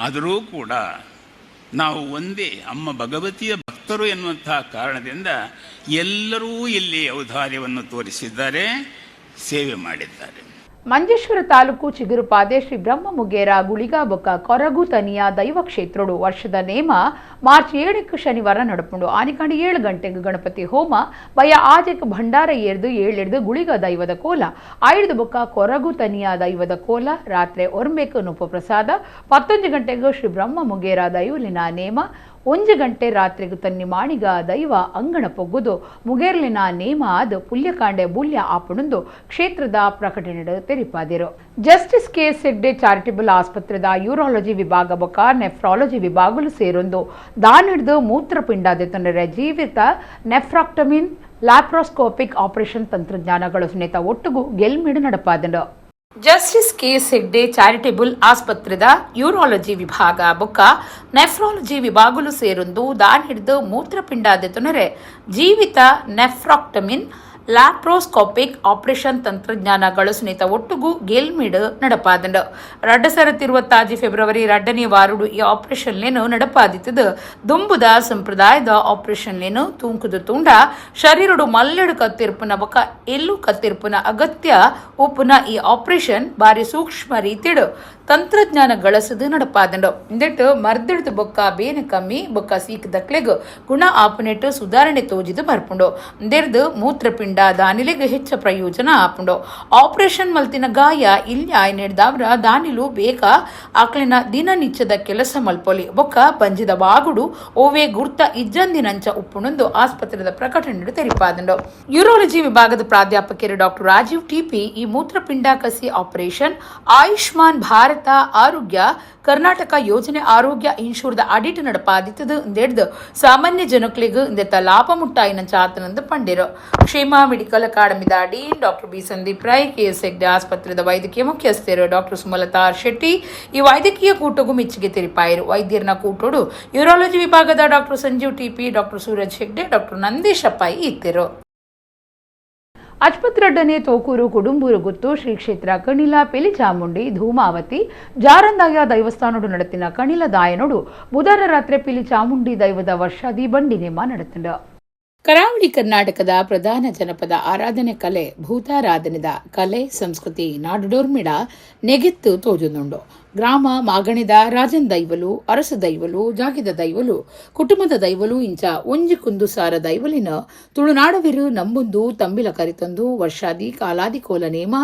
ಆದರೂ ಕೂಡ ನಾವು ಒಂದೇ ಅಮ್ಮ ಭಗವತಿಯ ಭಕ್ತರು ಎನ್ನುವಂತಹ ಕಾರಣದಿಂದ ಎಲ್ಲರೂ ಇಲ್ಲಿ ಔದಾರ್ಯವನ್ನು ತೋರಿಸಿದ್ದಾರೆ, ಸೇವೆ ಮಾಡಿದ್ದಾರೆ. ಮಂಜೇಶ್ವರ ತಾಲೂಕು ಚಿಗುರುಪಾದೆ ಶ್ರೀ ಬ್ರಹ್ಮ ಮುಗೇರ ಗುಳಿಗಾಬೊಕ್ಕ ಕೊರಗು ತನಿಯ ದೈವ ಕ್ಷೇತ್ರಡು ವರ್ಷದ ನೇಮ ಮಾರ್ಚ್ 7 ಶನಿವಾರ ನಡಪುಂಡು. ಆನಿಕಾಂಡಿ 7 ಗಂಟೆಗೆ ಗಣಪತಿ ಹೋಮ ಬಯ ಆಜೆಕ್ ಭಂಡಾರ ಏರ್ದು ಗುಳಿಗ ದೈವದ ಕೋಲ ಆಯ್ದು ಬೊಕ್ಕ ಕೊರಗು ತನಿಯ ದೈವದ ಕೋಲ ರಾತ್ರಿ ಒರ್ಮೆಕ್ ನುಪ ಪ್ರಸಾದ 11 ಗಂಟೆಗೆ ಶ್ರೀ ಬ್ರಹ್ಮ ಮುಗೇರ ದೈವಲಿನ ನೇಮ 1 ಗಂಟೆ ರಾತ್ರಿಗೆ ತನ್ನಿ ಮಾಣಿಗ ದೈವ ಅಂಗಣ ಪೊಗ್ಗುದು ಮುಗೇರ್ಲಿನ ನೇಮ ಆದ ಪುಲ್ಯಕಾಂಡೆ ಬುಲ್ಯ ಆಪುಣಂದು ಕ್ಷೇತ್ರದ ಪ್ರಕಟಣೆ ತೆರಿಪಾದಿರು. Justice KS. ಹೆಗ್ಡೆ ಚಾರಿಟಬಲ್ ಆಸ್ಪತ್ರೆದ ಯೂರಾಲಜಿ ವಿಭಾಗ ಬೊಕ್ಕ ನೆಫ್ರಾಲಜಿ ವಿಭಾಗಲು ಸೇರೊಂದು ದಾನಿಡ್ದು ಮೂತ್ರಪಿಂಡಾದ ತೊಂದರೆ ಜೀವಿತ ನೆಫ್ರಾಕ್ಟಮಿನ್ ಲ್ಯಾಪ್ರೋಸ್ಕೋಪಿಕ್ ಆಪರೇಷನ್ ತಂತ್ರಜ್ಞಾನಗಳು ಸಮೇತ ಒಟ್ಟುಗು ಗೆಲ್ಮಿಡು ನಡಪಾದಂಡು. Justice KS. ಹೆಗ್ಡೆ ಚಾರಿಟಬಲ್ ಆಸ್ಪತ್ರೆದ ಯೂರಾಲಜಿ ವಿಭಾಗ ಬೊಕ್ಕ ನೆಫ್ರಾಲಜಿ ವಿಭಾಗಲು ಸೇರೊಂದು ದಾನಿಡ್ದು ಮೂತ್ರಪಿಂಡಾದ ತೊಂದರೆ ಜೀವಿತ ನೆಫ್ರಾಕ್ಟಮಿನ್ ಲ್ಯಾಪ್ರೋಸ್ಕೋಪಿಕ್ ಆಪರೇಷನ್ ತಂತ್ರಜ್ಞಾನಗಳು ಸಮೇತ ಒಟ್ಟುಗು ಗೆಲ್ಮಿಡು ನಡಪಾದಂಡು. 2020 ಫೆಬ್ರವರಿ 2ನೇ ವಾರುಡು ಈ ಆಪರೇಷನ್ಲೇನು ನಡಪಾದಿತ್ತದು ದುಂಬುದ ಸಂಪ್ರದಾಯದ ಆಪರೇಷನ್ಲೇನು ತೂಂಕುದು ತೂಂಡ ಶರೀರಡು ಮಲ್ಲೆಡು ಕತ್ತಿರ್ಪುನ ಬೊಕ ಎಲ್ಲೂ ಕತ್ತಿರ್ಪುನ ಅಗತ್ಯ ಉಪ್ಪುನ ಈ ಆಪರೇಷನ್ ಬಾರಿ ಸೂಕ್ಷ್ಮ ರೀತಿಡು ತಂತ್ರಜ್ಞಾನ ಗಳಸದು ನಡಪಾದಂಡು. ಇಂದೆಟ್ಟು ಮರ್ದಿಡ್ದು ಬೊಕ್ಕ ಬೇನೆ ಕಮ್ಮಿ ಬೊಕ್ಕ ಸೀಕದಕ್ಲೆಗು ಗುಣ ಆಪುನೆಟ್ಟು ಸುಧಾರಣೆ ತೋಜಿದು ಬರ್ಪುಂಡು. ಇಂದೆರ್ದು ಮೂತ್ರಪಿಂಡ ದಾನಿಲೆಗೆ ಹೆಚ್ಚ ಪ್ರಯೋಜನ ಆಪುಂಡು. ಆಪರೇಷನ್ ಮಲ್ತಿನ ಗಾಯ ಇಲ್ಲಿ ಆಯ್ನೆಡ್ದಾವ್ರ ದಾನಿಲು ಬೇಗ ಆಕ್ಲಿನ ದಿನನಿತ್ಯದ ಕೆಲಸ ಮಲ್ಪೊಲಿ ಬೊಕ್ಕ ಬಂಜಿದ ಬಾಗುಡು ಓವೇ ಗುರ್ತ ಇಜ್ಜಂದಿನಂಚ ಉಪ್ಪುಣಂದು ಆಸ್ಪತ್ರೆದ ಪ್ರಕಟಣೆ ತೆರಿಪಾದಂಡು. ಯೂರಾಲಜಿ ವಿಭಾಗದ ಪ್ರಾಧ್ಯಾಪಕರು ಡಾಕ್ಟರ್ ರಾಜೀವ್ ಟಿಪಿ ಈ ಮೂತ್ರಪಿಂಡ ಕಸಿ ಆಪರೇಷನ್ ಆಯುಷ್ಮಾನ್ ಭಾರತ ಆರೋಗ್ಯ ಕರ್ನಾಟಕ ಯೋಜನೆ ಆರೋಗ್ಯ ಇನ್ಶೂರ್ದ ಅಡಿಟ್ ನಡಪಾದಿತ್ತದು ಇಂದೆಡ್ದು ಸಾಮಾನ್ಯ ಜನಕ್ಲಿಗೂ ಇಂದೆತ್ತ ಲಾಭ ಮುಟ್ಟಾಯಿನ ಚಾತನಂದು ಪಂಡಿರು. ಕ್ಷೇಮ ಮೆಡಿಕಲ್ ಅಕಾಡೆಮಿದ dean doctor B Sandeep Rai, KS. Hegde ಆಸ್ಪತ್ರೆದ ವೈದ್ಯಕೀಯ ಮುಖ್ಯಸ್ಥರು ಡಾಕ್ಟರ್ ಸುಮಲತಾ ಆರ್ ಶೆಟ್ಟಿ ಈ ವೈದ್ಯಕೀಯ ಕೂಟಗೂ ಮೆಚ್ಚುಗೆ ತೆರಿಪಾಯಿರು. ವೈದ್ಯರನ ಕೂಟೋಡು ಯೂರಾಲಜಿ ವಿಭಾಗದ doctor Sanjeev TP, doctor Suraj Hegde, doctor Nandeeshappa ಇತ್ತಿರು. ಅಜ್ಪತ್ರಡ್ಡನೆ ತೋಕೂರು ಕುಡುಂಬೂರು ಗುತ್ತು ಶ್ರೀ ಕ್ಷೇತ್ರ ಕಣಿಲ ಪಿಲಿಚಾಮುಂಡಿ ಧೂಮಾವತಿ ಜಾರಂದಾಯ ದೈವಸ್ಥಾನಡು ನಡತಿನ ಕಣಿಲ ದಾಯನೋಡು ಬುಧವಾರ ರಾತ್ರಿ ಪಿಲಿಚಾಮುಂಡಿ ದೈವದ ವರ್ಷಾದಿ ಬಂಡಿ ನೇಮ ನಡೆತಂಡ. ಕರಾವಳಿ ಕರ್ನಾಟಕದ ಪ್ರಧಾನ ಜನಪದ ಆರಾಧನೆ ಕಲೆ ಭೂತಾರಾಧನೆದ ಕಲೆ ಸಂಸ್ಕೃತಿ ನಾಡುಡೋರ್ಮಿಡ ನೆಗೆತ್ತು ತೋಜುನುಂಡು. ಗ್ರಾಮ ಮಾಗಣಿದ ರಾಜನ್ ದೈವಲು ಅರಸ ದೈವಲು ಜಾಗಿದ ದೈವಲು ಕುಟುಂಬದ ದೈವಲು ಇಂಚ ಒಂಜಿ ಕುಂದುಸಾರ ದೈವಲಿನ ತುಳುನಾಡವಿರು ನಂಬುಂದು ತಂಬಿಲ ಕರಿತಂದು ವರ್ಷಾದಿ ಕಾಲಾದಿ ಕೋಲ ನೇಮ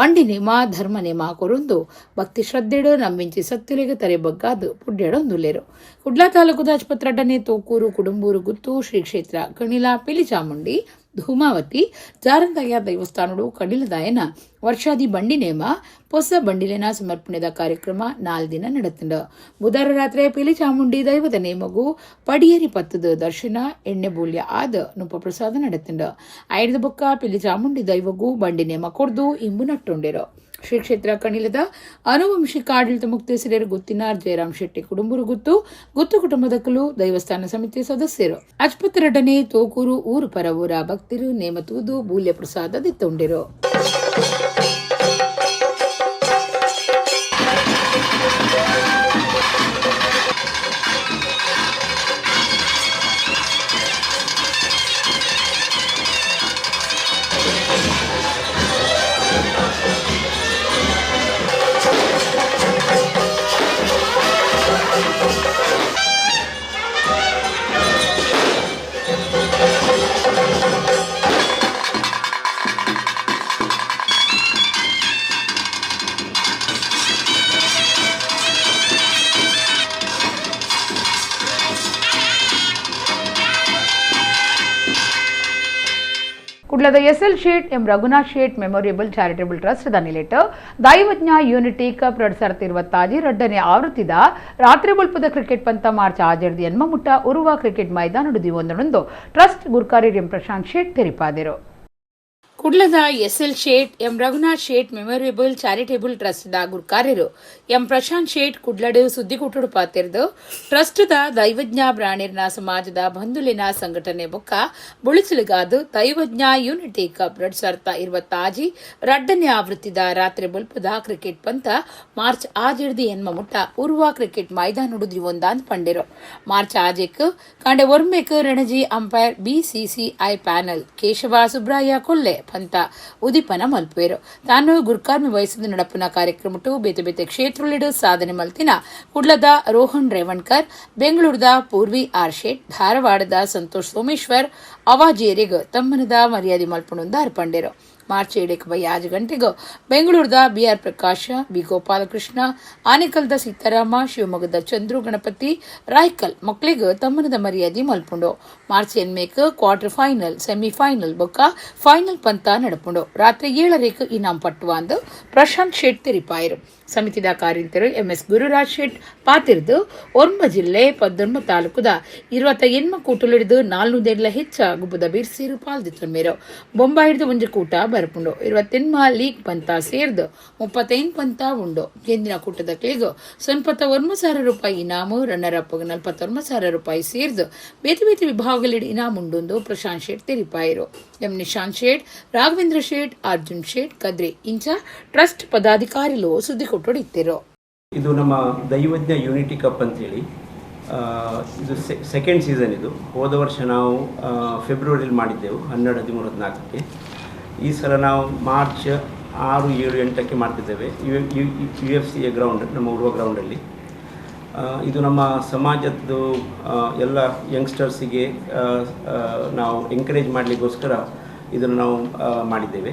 ಬಂಡಿ ನೇಮ ಧರ್ಮ ನೇಮ ಕೊರೊಂದು ಭಕ್ತಿ ಶ್ರದ್ಧೆಡು ನಂಬಿಂಚಿ ಸತ್ತಿಲೆಗೆ ತರೆ ಬಗ್ಗಾದು ಪುಡ್ಯಡೊಂದುಲ್ಲೆರು. ಕುಡ್ಲಾ ತಾಲೂಕುದ ಆಸ್ಪತ್ರಡ್ಡನೆ ತೋಕೂರು ಕುಡುಂಬೂರು ಗುತ್ತು ಶ್ರೀ ಕ್ಷೇತ್ರ ಕಣಿಲ ಪಿಲಿಚಾಮುಂಡಿ ಧೂಮಾವತಿ ಜಾರಂದಾಯ ದೈವಸ್ಥಾನಡು ಕಣಿಲದಾಯನ ವರ್ಷಾದಿ ಬಂಡಿ ನೇಮ ಹೊಸ ಬಂಡಿಲಿನ ಸಮರ್ಪಣೆದ ಕಾರ್ಯಕ್ರಮ 4 ದಿನ ನಡೆತಂಡ. ಬುಧವಾರ ರಾತ್ರಿ ಪಿಲಿಚಾಮುಂಡಿ ದೈವದ ನೇಮಗು ಪಡಿಯೇರಿ ಪತ್ತದ ದರ್ಶನ ಎಣ್ಣೆ ಬೂಲ್ಯ ಆದ ನುಪ ಪ್ರಸಾದ ನಡೆತಂಡ. ಐದು ಬೊಕ್ಕ ಪಿಲಿಚಾಮುಂಡಿ ದೈವಗೂ ಬಂಡಿ ನೇಮ ಕೊಡ್ದು ಇಂಬು ನಟ್ಟುಂಡೆರು. ಶ್ರೀ ಕ್ಷೇತ್ರ ಕಣಿಲದ ಆನುವಂಶಿಕ ಆಡಳಿತ ಮುಕ್ತೇಸರಿಯರು ಗುತ್ತಿನಾರ್ ಜಯರಾಮ್ ಶೆಟ್ಟಿ ಕುಡುಂಬರು ಗುತ್ತು ಕುಟುಂಬದಕ್ಕಲು ದೈವಸ್ಥಾನ ಸಮಿತಿ ಸದಸ್ಯರು ಅಜ್ಪತ್ತರಡನೆ ತೋಕೂರು ಊರು ಪರವೂರ ಭಕ್ತರು ನೇಮತೂದು ಬೂಲ್ಯ ಪ್ರಸಾದ ದಿತ್ತುಂಡಿರು. ಕುಡ್ಲದ SL Shet M Raghunath Shet memorial charitable trust ದಾನಿಲೇಟ್ ದೈವಜ್ಞ ಯೂನಿಟಿ ಕಪ್ 2026 ರಡ್ಡನೇ ಆವೃತ್ತಿದ ರಾತ್ರಿ ಬಲ್ಪದ ಕ್ರಿಕೆಟ್ ಪಂತ ಮಾರ್ಚ್ 6 ಎನ್ಮಮುಟ್ಟ ಉರುವ ಕ್ರಿಕೆಟ್ ಮೈದಾನ ನುಡಿವೊಂದೊಂದು ಟ್ರಸ್ಟ್ ಗುರ್ಕಾರಿ ಎಂ ಪ್ರಶಾಂತ್ ಶೇಟ್ ತೆರಿಪಾದರು. ಕುಡ್ಲದ SL Shet M Raghunath Shet memorial charitable trust ದ ಗುರ್ಕಾರ್ಯರು ಎಂ ಪ್ರಶಾಂತ್ ಶೇಟ್ ಕುಡ್ಲಡು ಸುದ್ದಿಗುಟ್ಟುಡು ಪಾತಿರ್ದು ಟ್ರಸ್ಟ್ ದ ದೈವಜ್ಞ ಬ್ರಾಣಿರ್ನ ಸಮಾಜದ ಬಂಧುಲಿನ ಸಂಘಟನೆ ಬೊಕ್ಕ ಬುಳಿಸಲಿಗಾದು ದೈವಜ್ಞ ಯೂನಿಟಿ ಕಪ್ 2026 ರಡ್ಡನೇ ಆವೃತ್ತಿದ ರಾತ್ರಿ ಬಲ್ಪದ ಕ್ರಿಕೆಟ್ ಪಂತ ಮಾರ್ಚ್ 6 ಎನ್ಮಮುಟ್ಟ ಉರುವ ಕ್ರಿಕೆಟ್ ಮೈದಾನ ನುಡಿದಿವೊಂದಾಂದ್ ಪಂಡಿರು. ಮಾರ್ಚ್ 6 ಕಾಂಡೆ ಒರ್ಮೆಕ್ Ranji umpire BCCI panel Keshava Subraya ಕೊಲ್ಲೆ ಪಂತ ಉದಿಪನ ಮಲ್ಪೇರು ತಾನು ಗುರ್ಕಾರ್ಮಿ ವಯಸ್ಸದ ನಡಪುನ ಕಾರ್ಯಕ್ರಮಟು ಬೇತೆ ಬೇತೆ ಕ್ಷೇತ್ರಲಿಡು ಸಾಧನೆ ಮಲ್ತಿನ ಕುಡ್ಲದ ರೋಹನ್ ರೇವಣ್ಕರ್, ಬೆಂಗಳೂರದ ಪೂರ್ವಿ ಆರ್ ಶೇಟ್, ಧಾರವಾಡದ ಸಂತೋಷ್ ಸೋಮೇಶ್ವರ್ ಅವಾಜಿಯರಿಗೆ ತಮ್ಮನದ ಮರ್ಯಾದೆ ಮಲ್ಪುಣುಂದ ಅರ್ಪಂಡಿರು. ಮಾರ್ಚ್ 7 ಗಂಟೆಗೂ ಬೆಂಗಳೂರದ ಬಿಆರ್ ಪ್ರಕಾಶ, ಬಿ ಗೋಪಾಲಕೃಷ್ಣ, ಆನೇಕಲ್ದ ಸೀತಾರಾಮ, ಶಿವಮೊಗ್ಗದ ಚಂದ್ರು ಗಣಪತಿ, ರಾಯ್ಕಲ್ ಮಕ್ಕಳಿಗೆ ತಮ್ಮನದ ಮರ್ಯಾದೆ ಮಲ್ಪುಂಡು. ಮಾರ್ಚ್ 8 ಕ್ವಾರ್ಟರ್ ಫೈನಲ್, ಸೆಮಿಫೈನಲ್ ಬೊಕ್ಕ ಫೈನಲ್ ಪಂತ ನಡಪುಂಡು. ರಾತ್ರಿ 7 ಇನಾಮ್ ಪಟ್ಟುವಂದು ಪ್ರಶಾಂತ್ ಶೇಟ್ ತೆರಿಪಾಯರು. ಸಮಿತಿದ ಕಾರ್ಯಂತರು ಎಂಎಸ್ ಗುರುರಾಜ್ ಶೆಟ್ ಪಾತಿರ್ದು ಒರ್ಮ ಜಿಲ್ಲೆ 19 ತಾಲೂಕುದ 28 ಕೂಟಲಿಡಿದು 400 ಹೆಚ್ಚ ಗುಬ್ಬದ ಬೀರ್ಸೀರು ಪಾಲ್ದಿತ್ತೊಂಮೇರು ಬೊಂಬ ಹಿಡಿದು ಒಂಜು ಕೂಟ ಬರ್ಪುಂಡು. 28 ಲೀಗ್ ಪಂತ ಸೇರ್ದು 35 ಪಂತ ಉಂಡು. ಗೆಂದಿನ ಕೂಟದ ಕ್ಲೀಗ್ 91,000 ರೂಪಾಯಿ ಇನಾಮು, ರನ್ನರ್ ಅಪ್ 41,000 ರೂಪಾಯಿ ಸೇರ್ದು ಬೇತೆ ಬೇತೆ ವಿಭಾಗಲಿಡಿ ಇನಾಮ್ ಉಂಡು ಪ್ರಶಾಂತ್ ಶೇಟ್ ತೆರಿಪಾಯರು. ಎಂ ನಿಶಾಂತ್ ಶೇಟ್, ರಾಘವೇಂದ್ರ ಶೇಟ್, ಅರ್ಜುನ್ ಶೇಟ್ ಕದ್ರಿ ಇಂಚ ಟ್ರಸ್ಟ್ ಪದಾಧಿಕಾರಿಗಳು ಸುದ್ದಿ ಕೊಟ್ಟೊಡಿತ್ತಿರು. ಇದು ನಮ್ಮ ದೈವಜ್ಞ ಯೂನಿಟಿ ಕಪ್ ಅಂತೇಳಿ ಇದು ಸೆಕೆಂಡ್ ಸೀಸನ್. ಇದು ಹೋದ ವರ್ಷ ನಾವು ಫೆಬ್ರವರಿಯಲ್ಲಿ ಮಾಡಿದ್ದೆವು 12, 13, 14ಕ್ಕೆ. ಈ ಸಲ ನಾವು ಮಾರ್ಚ್ 6, 7, 8ಕ್ಕೆ ಮಾಡ್ತಿದ್ದೇವೆ UFC ಗ್ರೌಂಡ್, ನಮ್ಮ ಉರುವ ಗ್ರೌಂಡಲ್ಲಿ. ಇದು ನಮ್ಮ ಸಮಾಜದ್ದು ಎಲ್ಲ ಯಂಗ್ಸ್ಟರ್ಸಿಗೆ ನಾವು ಎಂಕರೇಜ್ ಮಾಡಲಿಕ್ಕೋಸ್ಕರ ಇದನ್ನು ನಾವು ಮಾಡಿದ್ದೇವೆ.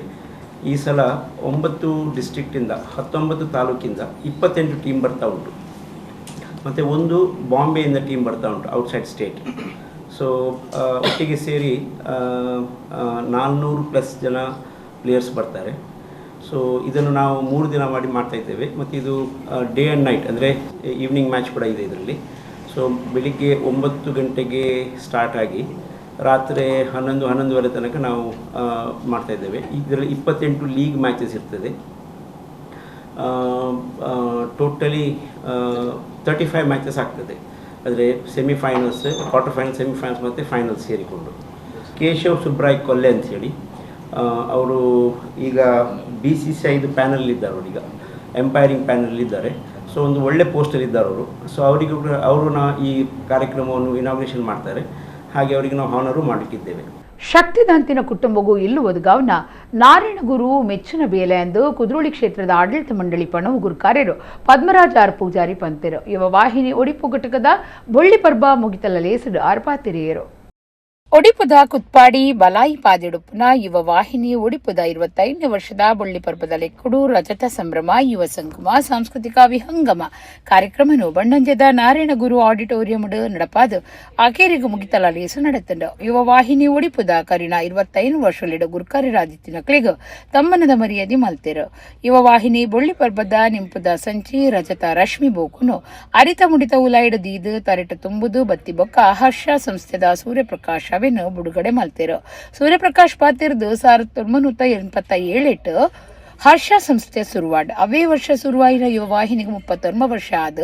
ಈ ಸಲ 9 ಡಿಸ್ಟ್ರಿಕ್ಟಿಂದ 19 ತಾಲೂಕಿಂದ 28 ಟೀಮ್ ಬರ್ತಾ ಉಂಟು. ಮತ್ತು ಒಂದು ಬಾಂಬೆಯಿಂದ ಟೀಮ್ ಬರ್ತಾ ಉಂಟು, ಔಟ್ಸೈಡ್ ಸ್ಟೇಟ್. ಸೊ ಒಟ್ಟಿಗೆ ಸೇರಿ 400+ ಜನ ಪ್ಲೇಯರ್ಸ್ ಬರ್ತಾರೆ. ಸೊ ಇದನ್ನು ನಾವು 3 ದಿನ ಮಾಡಿ ಮಾಡ್ತಾಯಿದ್ದೇವೆ. ಮತ್ತು ಇದು ಡೇ ಆ್ಯಂಡ್ ನೈಟ್, ಅಂದರೆ ಈವ್ನಿಂಗ್ ಮ್ಯಾಚ್ ಕೂಡ ಇದೆ ಇದರಲ್ಲಿ. ಸೊ ಬೆಳಿಗ್ಗೆ 9 ಗಂಟೆಗೆ ಸ್ಟಾರ್ಟ್ ಆಗಿ ರಾತ್ರಿ 11, 11:30 ತನಕ ನಾವು ಮಾಡ್ತಾಯಿದ್ದೇವೆ. ಇದರಲ್ಲಿ 28 ಲೀಗ್ ಮ್ಯಾಚಸ್ ಇರ್ತದೆ. ಟೋಟಲಿ 35 ಮ್ಯಾಚಸ್ ಆಗ್ತದೆ. ಅಂದರೆ ಸೆಮಿಫೈನಲ್ಸ್, ಕ್ವಾರ್ಟರ್ ಫೈನಲ್, ಸೆಮಿಫೈನಲ್ಸ್ ಮತ್ತು ಫೈನಲ್ಸ್ ಸೇರಿಕೊಂಡು. ಕೇಶವ್ ಸುಬ್ರಾಯ್ ಕೊಲ್ಲೆ ಅಂಥೇಳಿ ಅವರು ಈಗ BCCI ಪ್ಯಾನಲ್ಲಿದ್ದಾರೆ. ಅವರೀಗ ಎಂಪೈರಿಂಗ್ ಪ್ಯಾನಲ್ಲಿದ್ದಾರೆ. ಸೊ ಒಂದು ಒಳ್ಳೆ ಪೋಸ್ಟಲ್ಲಿದ್ದಾರೆ ಅವರು. ಸೊ ಅವರಿಗೂ ಅವರು ಈ ಕಾರ್ಯಕ್ರಮವನ್ನು ಇನಾಗ್ರೇಷನ್ ಮಾಡ್ತಾರೆ. ಹಾಗೆ ಅವರಿಗೆ ನಾವು ಹಾನರು ಮಾಡಲಿಕ್ಕಿದ್ದೇವೆ. ಶಕ್ತಿದಂತಿನ ಕುಟುಂಬಗೂ ಇಲ್ಲುವುದು ಗೌನ ನಾರಾಯಣಗುರು ಮೆಚ್ಚಿನ ಬೇಲೆ ಎಂದು ಕುದ್ರೋಳಿ ಕ್ಷೇತ್ರದ ಆಡಳಿತ ಮಂಡಳಿ ಪಣವು ಗುರುಕಾರ್ಯರು ಪದ್ಮರಾಜ್ ಆರ್ ಪೂಜಾರಿ ಪಂತೆರು ಯುವ ವಾಹಿನಿ ಒಡಿಪು ಘಟಕದ ಬೊಳ್ಳಿ ಪರ್ಬ ಮುಗಿತಲ ಲೇಸಡು ಆರ್ಪಾತಿರಿಯರು. ಒಡಿಪುದ ಕುತ್ಪಾಡಿ ಬಲಾಯಿ ಪಾದಿಡುಪುನ ಯುವ ವಾಹಿನಿ ಒಡಿಪುದ 25ನೇ ವರ್ಷದ ಬೊಳ್ಳಿ ಪರ್ಬದ ಲೆಕ್ಕುಡು ರಜತ ಸಂಭ್ರಮ ಯುವ ಸಂಗಮ ಸಾಂಸ್ಕೃತಿಕ ವಿಹಂಗಮ ಕಾರ್ಯಕ್ರಮನು ಬಣ್ಣಂಜದ ನಾರಾಯಣಗುರು ಆಡಿಟೋರಿಯಂ ನಡಪಾದು ಆಕೇರಿಗೂ ಮುಗಿತಲ ಲೇಸು ನಡೆತಂಡು. ಯುವ ವಾಹಿನಿ ಒಡಿಪುದ ಕರಿನ 25 ವರ್ಷಲಿಡು ಗುರುಕಾರ್ಯರಾದಿತ್ತಿನ ಕ್ಲಿಗ್ ತಮ್ಮನದ ಮರ್ಯಾದೆ ಮಲ್ತೆರು. ಯುವ ವಾಹಿನಿ ಬೊಳ್ಳಿ ಪರ್ಬದ ನಿಂಪುದ ಸಂಚಿ ರಜತ ರಶ್ಮಿ ಬೋಕುನು ಅರಿತ ಮುಡಿತ ಉಲಾಯಿಡು ದೀದು ತರೆಟ ತುಂಬುದು ಬತ್ತಿ ಬೊಕ್ಕ ಹರ್ಷ ಸಂಸ್ಥೆದ ಸೂರ್ಯಪ್ರಕಾಶ ಬಿಡುಗಡೆ ಮಲ್ತೇರು. ಸೂರ್ಯಪ್ರಕಾಶ್ ಪಾತಿರ್ದು 1987 ಹರ್ಷ ಸಂಸ್ಥೆ ಶುರುವಾಡ್ ಅವೇ ವರ್ಷ ಶುರುವಾಯಿನ ಯುವ ವಾಹಿನಿಗೆ 31 ವರ್ಷ ಆದ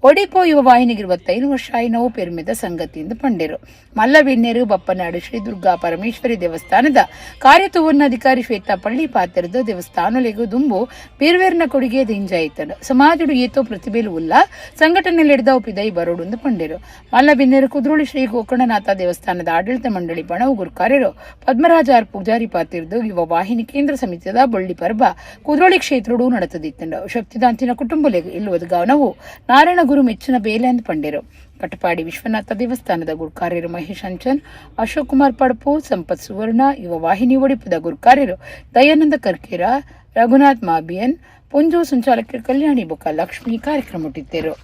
ಒಡಿಪೋ ಯುವ ವಾಹಿನಿಗೆ 25 ವರ್ಷ ಆಯಿನವು ಪೆರ್ಮಿದ ಸಂಗತಿಯಿಂದ ಪಂಡಿರು ಮಲ್ಲಬೆನ್ನೇರು ಬಪ್ಪನಾಡು ಶ್ರೀ ದುರ್ಗಾ ಪರಮೇಶ್ವರಿ ದೇವಸ್ಥಾನದ ಕಾರ್ಯತುವನ್ನಾಧಿಕಾರಿ ಶ್ವೇತಾ ಪಳ್ಳಿ ಪಾತ್ರದ ದೇವಸ್ಥಾನಲೆಗೂ ದುಂಬು ಬೇರ್ವೇರ್ನ ಕೊಡುಗೆ ದಿಂಜಾಯಿತನು ಸಮಾಜಡು ಏತೋ ಪ್ರತಿಭೆಲು ಉಲ್ಲ ಸಂಘಟನೆಲೆಡ್ದವು ಪಿದೈ ಬರೋಡು ಪಂಡಿರು ಮಲ್ಲಬೆನ್ನೇರು ಕುದ್ರೋಳಿ ಶ್ರೀ ಗೋಕರ್ಣನಾಥ ದೇವಸ್ಥಾನದ ಆಡಳಿತ ಮಂಡಳಿ ಬಣವು ಗುರುಕಾರ್ಯರು ಪದ್ಮರಾಜ ಆರ್ ಪೂಜಾರಿ ಪಾತಿರ್ದು ಯುವ ವಾಹಿನಿ ಕೇಂದ್ರ ಸಮಿತಿದ ಬಳ್ಳಿ ಪರ್ಬ ಕುದ್ರೋಳಿ ಕ್ಷೇತ್ರಡು ನಡೆತದಿತ್ತಂಡು ಶಕ್ತಿದಾಂತಿನ ಕುಟುಂಬಲೆಗೆ ಇಲ್ಲುವುದು ಗೌನವು ನಾರಾಯಣ ಗುರು ಮೆಚ್ಚಿನ ಬೇಲೆ ಅಂದು ಪಂಡಿರು ಕಟಪಾಡಿ ವಿಶ್ವನಾಥ ದೇವಸ್ಥಾನದ ಗುರುಕಾರ್ಯರು ಮಹೇಶ್ ಅಂಚನ್ ಅಶೋಕ್ ಕುಮಾರ್ ಪಡಪು ಸಂಪತ್ ಸುವರ್ಣ ಯುವ ವಾಹಿನಿ ಒಡಿಪುದ ಗುರುಕಾರ್ಯರು ದಯಾನಂದ ಕರ್ಕೇರ ರಘುನಾಥ್ ಮಾಬಿಯನ್ ಪುಂಜು ಸಂಚಾಲಕರು ಕಲ್ಯಾಣಿ ಬೊಕ್ಕ ಲಕ್ಷ್ಮಿ ಕಾರ್ಯಕ್ರಮ ಮುಟ್ಟಿದ್ದರು.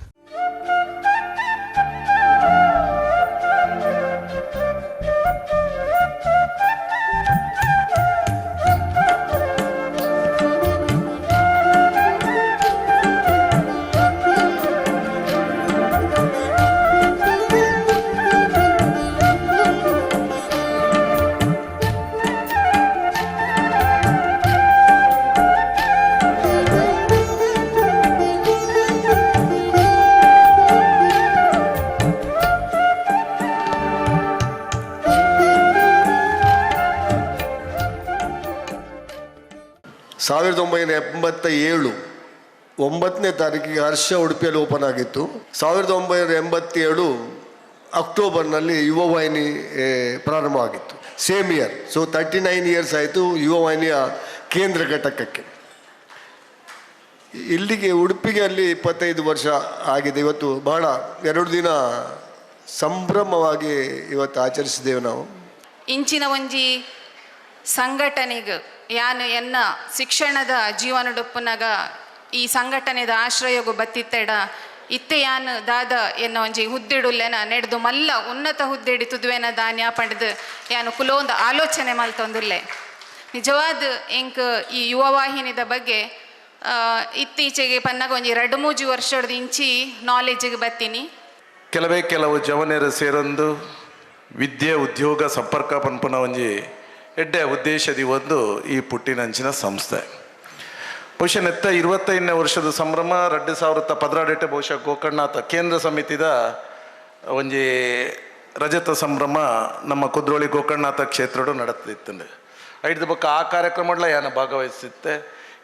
ಸಾವಿರದ 1987 9ನೇ ತಾರೀಕಿಗೆ ಹರ್ಷ ಉಡುಪಿಯಲ್ಲಿ ಓಪನ್ ಆಗಿತ್ತು. 1987 ಅಕ್ಟೋಬರ್ನಲ್ಲಿ ಯುವ ವಾಹಿನಿ ಪ್ರಾರಂಭ ಆಗಿತ್ತು. Same year. ಸೊ 39 ಇಯರ್ಸ್ ಆಯಿತು ಯುವ ವಾಹಿನಿಯ ಕೇಂದ್ರ ಘಟಕಕ್ಕೆ. ಇಲ್ಲಿಗೆ ಉಡುಪಿಗೆ ಅಲ್ಲಿ 25 ವರ್ಷ ಆಗಿದೆ. ಇವತ್ತು ಬಹಳ 2 ದಿನ ಸಂಭ್ರಮವಾಗಿ ಇವತ್ತು ಆಚರಿಸಿದ್ದೇವೆ ನಾವು. ಇಂಚಿನ ಒಂಜಿ ಸಂಘಟನೆಗೆ ಯಾನು ಎನ್ನ ಶಿಕ್ಷಣದ ಜೀವನಡುಪ್ಪನಾಗ ಈ ಸಂಘಟನೆದ ಆಶ್ರಯಗು ಬತ್ತಿತ್ತೆಡ ಇತ್ತೆ ಯಾನು ದಾದ ಎನ್ನ ಒಂಜಿ ಹುದ್ದಿಡುಲ್ಲೆನ ನೆಡ್ದು ಮಲ್ಲ ಉನ್ನತ ಹುದ್ದೆಡಿ ತುದುವೆನ ದಾನ್ಯ ಪಂಡದು ಯಾನು ಕುಲೋಂದ ಆಲೋಚನೆ ಮಲ್ತೊಂದುಲ್ಲೆ. ನಿಜವಾದ ಎಂಕ್ ಈ ಯುವವಾಹಿನಿದ ಬಗ್ಗೆ ಇತ್ತೀಚೆಗೆ ಪನ್ನಾಗ ಒಂಜಿ 2-3 ವರ್ಷದ ಇಂಚಿ ನಾಲೆಜ್ಗೆ ಬತ್ತೀನಿ. ಕೆಲವು ಜವನೇರು ಸೇರೊಂದು ವಿದ್ಯೆ ಉದ್ಯೋಗ ಸಂಪರ್ಕ ಪನ್ಪುನ ಒಂಜಿ ಎಡ್ಡೆ ಉದ್ದೇಶದಿ ಒಂದು ಈ ಪುಟ್ಟಿನಂಚಿನ ಸಂಸ್ಥೆ. ಬಹುಶಃ ನೆತ್ತ 25ನೇ ವರ್ಷದ ಸಂಭ್ರಮ 2016 ಬಹುಶಃ ಗೋಕರ್ಣನಾಥ ಕೇಂದ್ರ ಸಮಿತಿದ ಒಂಜಿ ರಜತ ಸಂಭ್ರಮ ನಮ್ಮ ಕುದ್ರೋಳಿ ಗೋಕರ್ಣನಾಥ ಕ್ಷೇತ್ರಡು ನಡೆತಿತ್ತು. ಐದು ಬೊಕ್ಕ ಆ ಕಾರ್ಯಕ್ರಮಡ್ಲ ಯಾನ ಭಾಗವಹಿಸಿತ್ತೆ.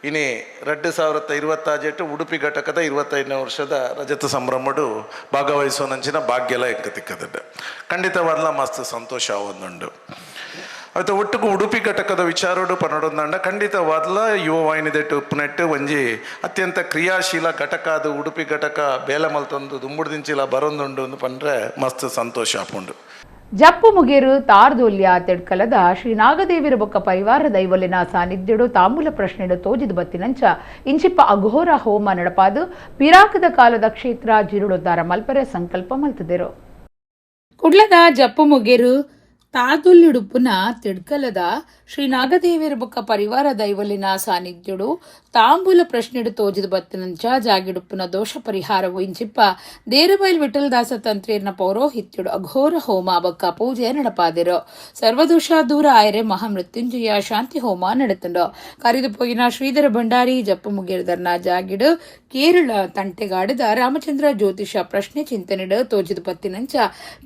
ಇನಿ 2028 ಉಡುಪಿ ಘಟಕದ 25ನೇ ವರ್ಷದ ರಜತ ಸಂಭ್ರಮಡು ಭಾಗವಹಿಸೋನಂಚಿನ ಭಾಗ್ಯಲ ಎಂಕತಿಕ್ಕದ ಖಂಡಿತವಾದ್ಲ ಮಸ್ತ್ ಸಂತೋಷ ಆವೊಂದುಂಡು. ಅದು ಒಟ್ಟಿಗೆ ಉಡುಪಿ ಘಟಕದ ವಿಚಾರೋಡು ಪನ್ನಡೊಂದಂಡ ಖಂಡಿತವಾದ್ಲ ಯುವ ವಾಹಿನಿದೆಟ್ಟು ಉಪ್ಪುನೆಟ್ಟು ಒಂಜಿ ಅತ್ಯಂತ ಕ್ರಿಯಾಶೀಲ ಘಟಕ ಅದು ಉಡುಪಿ ಘಟಕ ಬೇಲೆ ಮಲ್ತೊಂದು ದುಂಬುಡ್ದಿಂಚಿಲ ಬರೊಂದುಂಡು ಪಂಡ್ರೆ ಮಸ್ತ್ ಸಂತೋಷ ಆಪುಂಡು. ಜಪ್ಪು ಮುಗೇರು ತಾರ್ದೋಲ್ಯ ತೆಡ್ಕಲದ ಶ್ರೀ ನಾಗದೇವಿರ ಬೊಕ್ಕ ಪರಿವಾರ ದೈವಲಿನ ಸಾನ್ನಿಧ್ಯಡು ತಾಂಬೂಲ ಪ್ರಶ್ನೆಡು ತೋಜಿದ ಬತ್ತಿನಂಚ ಇಂಚಿಪ್ಪ ಅಘೋರ ಹೋಮ ನಡಪಾದು ಪಿರಾಕದ ಕಾಲದ ಕ್ಷೇತ್ರ ಜಿರುಳೋದ್ಧಾರ ಮಲ್ಪರೆ ಸಂಕಲ್ಪ ಮಲ್ತದೆರು. ಕುಡ್ಲದ ಜಪ್ಪು ಮುಗೇರು ತಾದುಲ್ಲಿಡುಪ್ಪುನ ತಿಡ್ಕಲದ ಶ್ರೀ ನಾಗದೇವಿರ ಬೊಕ್ಕ ಪರಿವಾರ ದೈವಲಿನ ಸಾನ್ನಿಧ್ಯಡು ತಾಂಬೂಲ ಪ್ರಶ್ನೆಡು ತೋಜಿದ ಬತ್ತಿನಂಚ ಜಾಗಿಡುಪ್ಪುನ ದೋಷ ಪರಿಹಾರವು ಇಂಚಿಪ್ಪ ದೇರಬೈಲ್ ವಿಠಲದಾಸ ತಂತ್ರಿಯರ್ನ ಪೌರೋಹಿತ್ಯಡು ಅಘೋರ ಹೋಮ ಬೊಕ್ಕ ಪೂಜೆ ನಡಪಾದಿರು. ಸರ್ವದೋಷ ದೂರ ಆಯರೆ ಮಹಾಮೃತ್ಯುಂಜಯ ಶಾಂತಿ ಹೋಮ ನಡೆತಂಡು. ಕರಿದು ಪೋಯಿನ ಶ್ರೀಧರ ಭಂಡಾರಿ ಜಪ್ಪು ಮುಗೇರ್ದರ್ನ ಜಾಗಿಡು ಕೇರಳ ತಂಟೆಗಾಡದ ರಾಮಚಂದ್ರ ಜ್ಯೋತಿಷ ಪ್ರಶ್ನೆ ಚಿಂತನೆಡು ತೋಜಿದ ಬತ್ತಿನಂಚ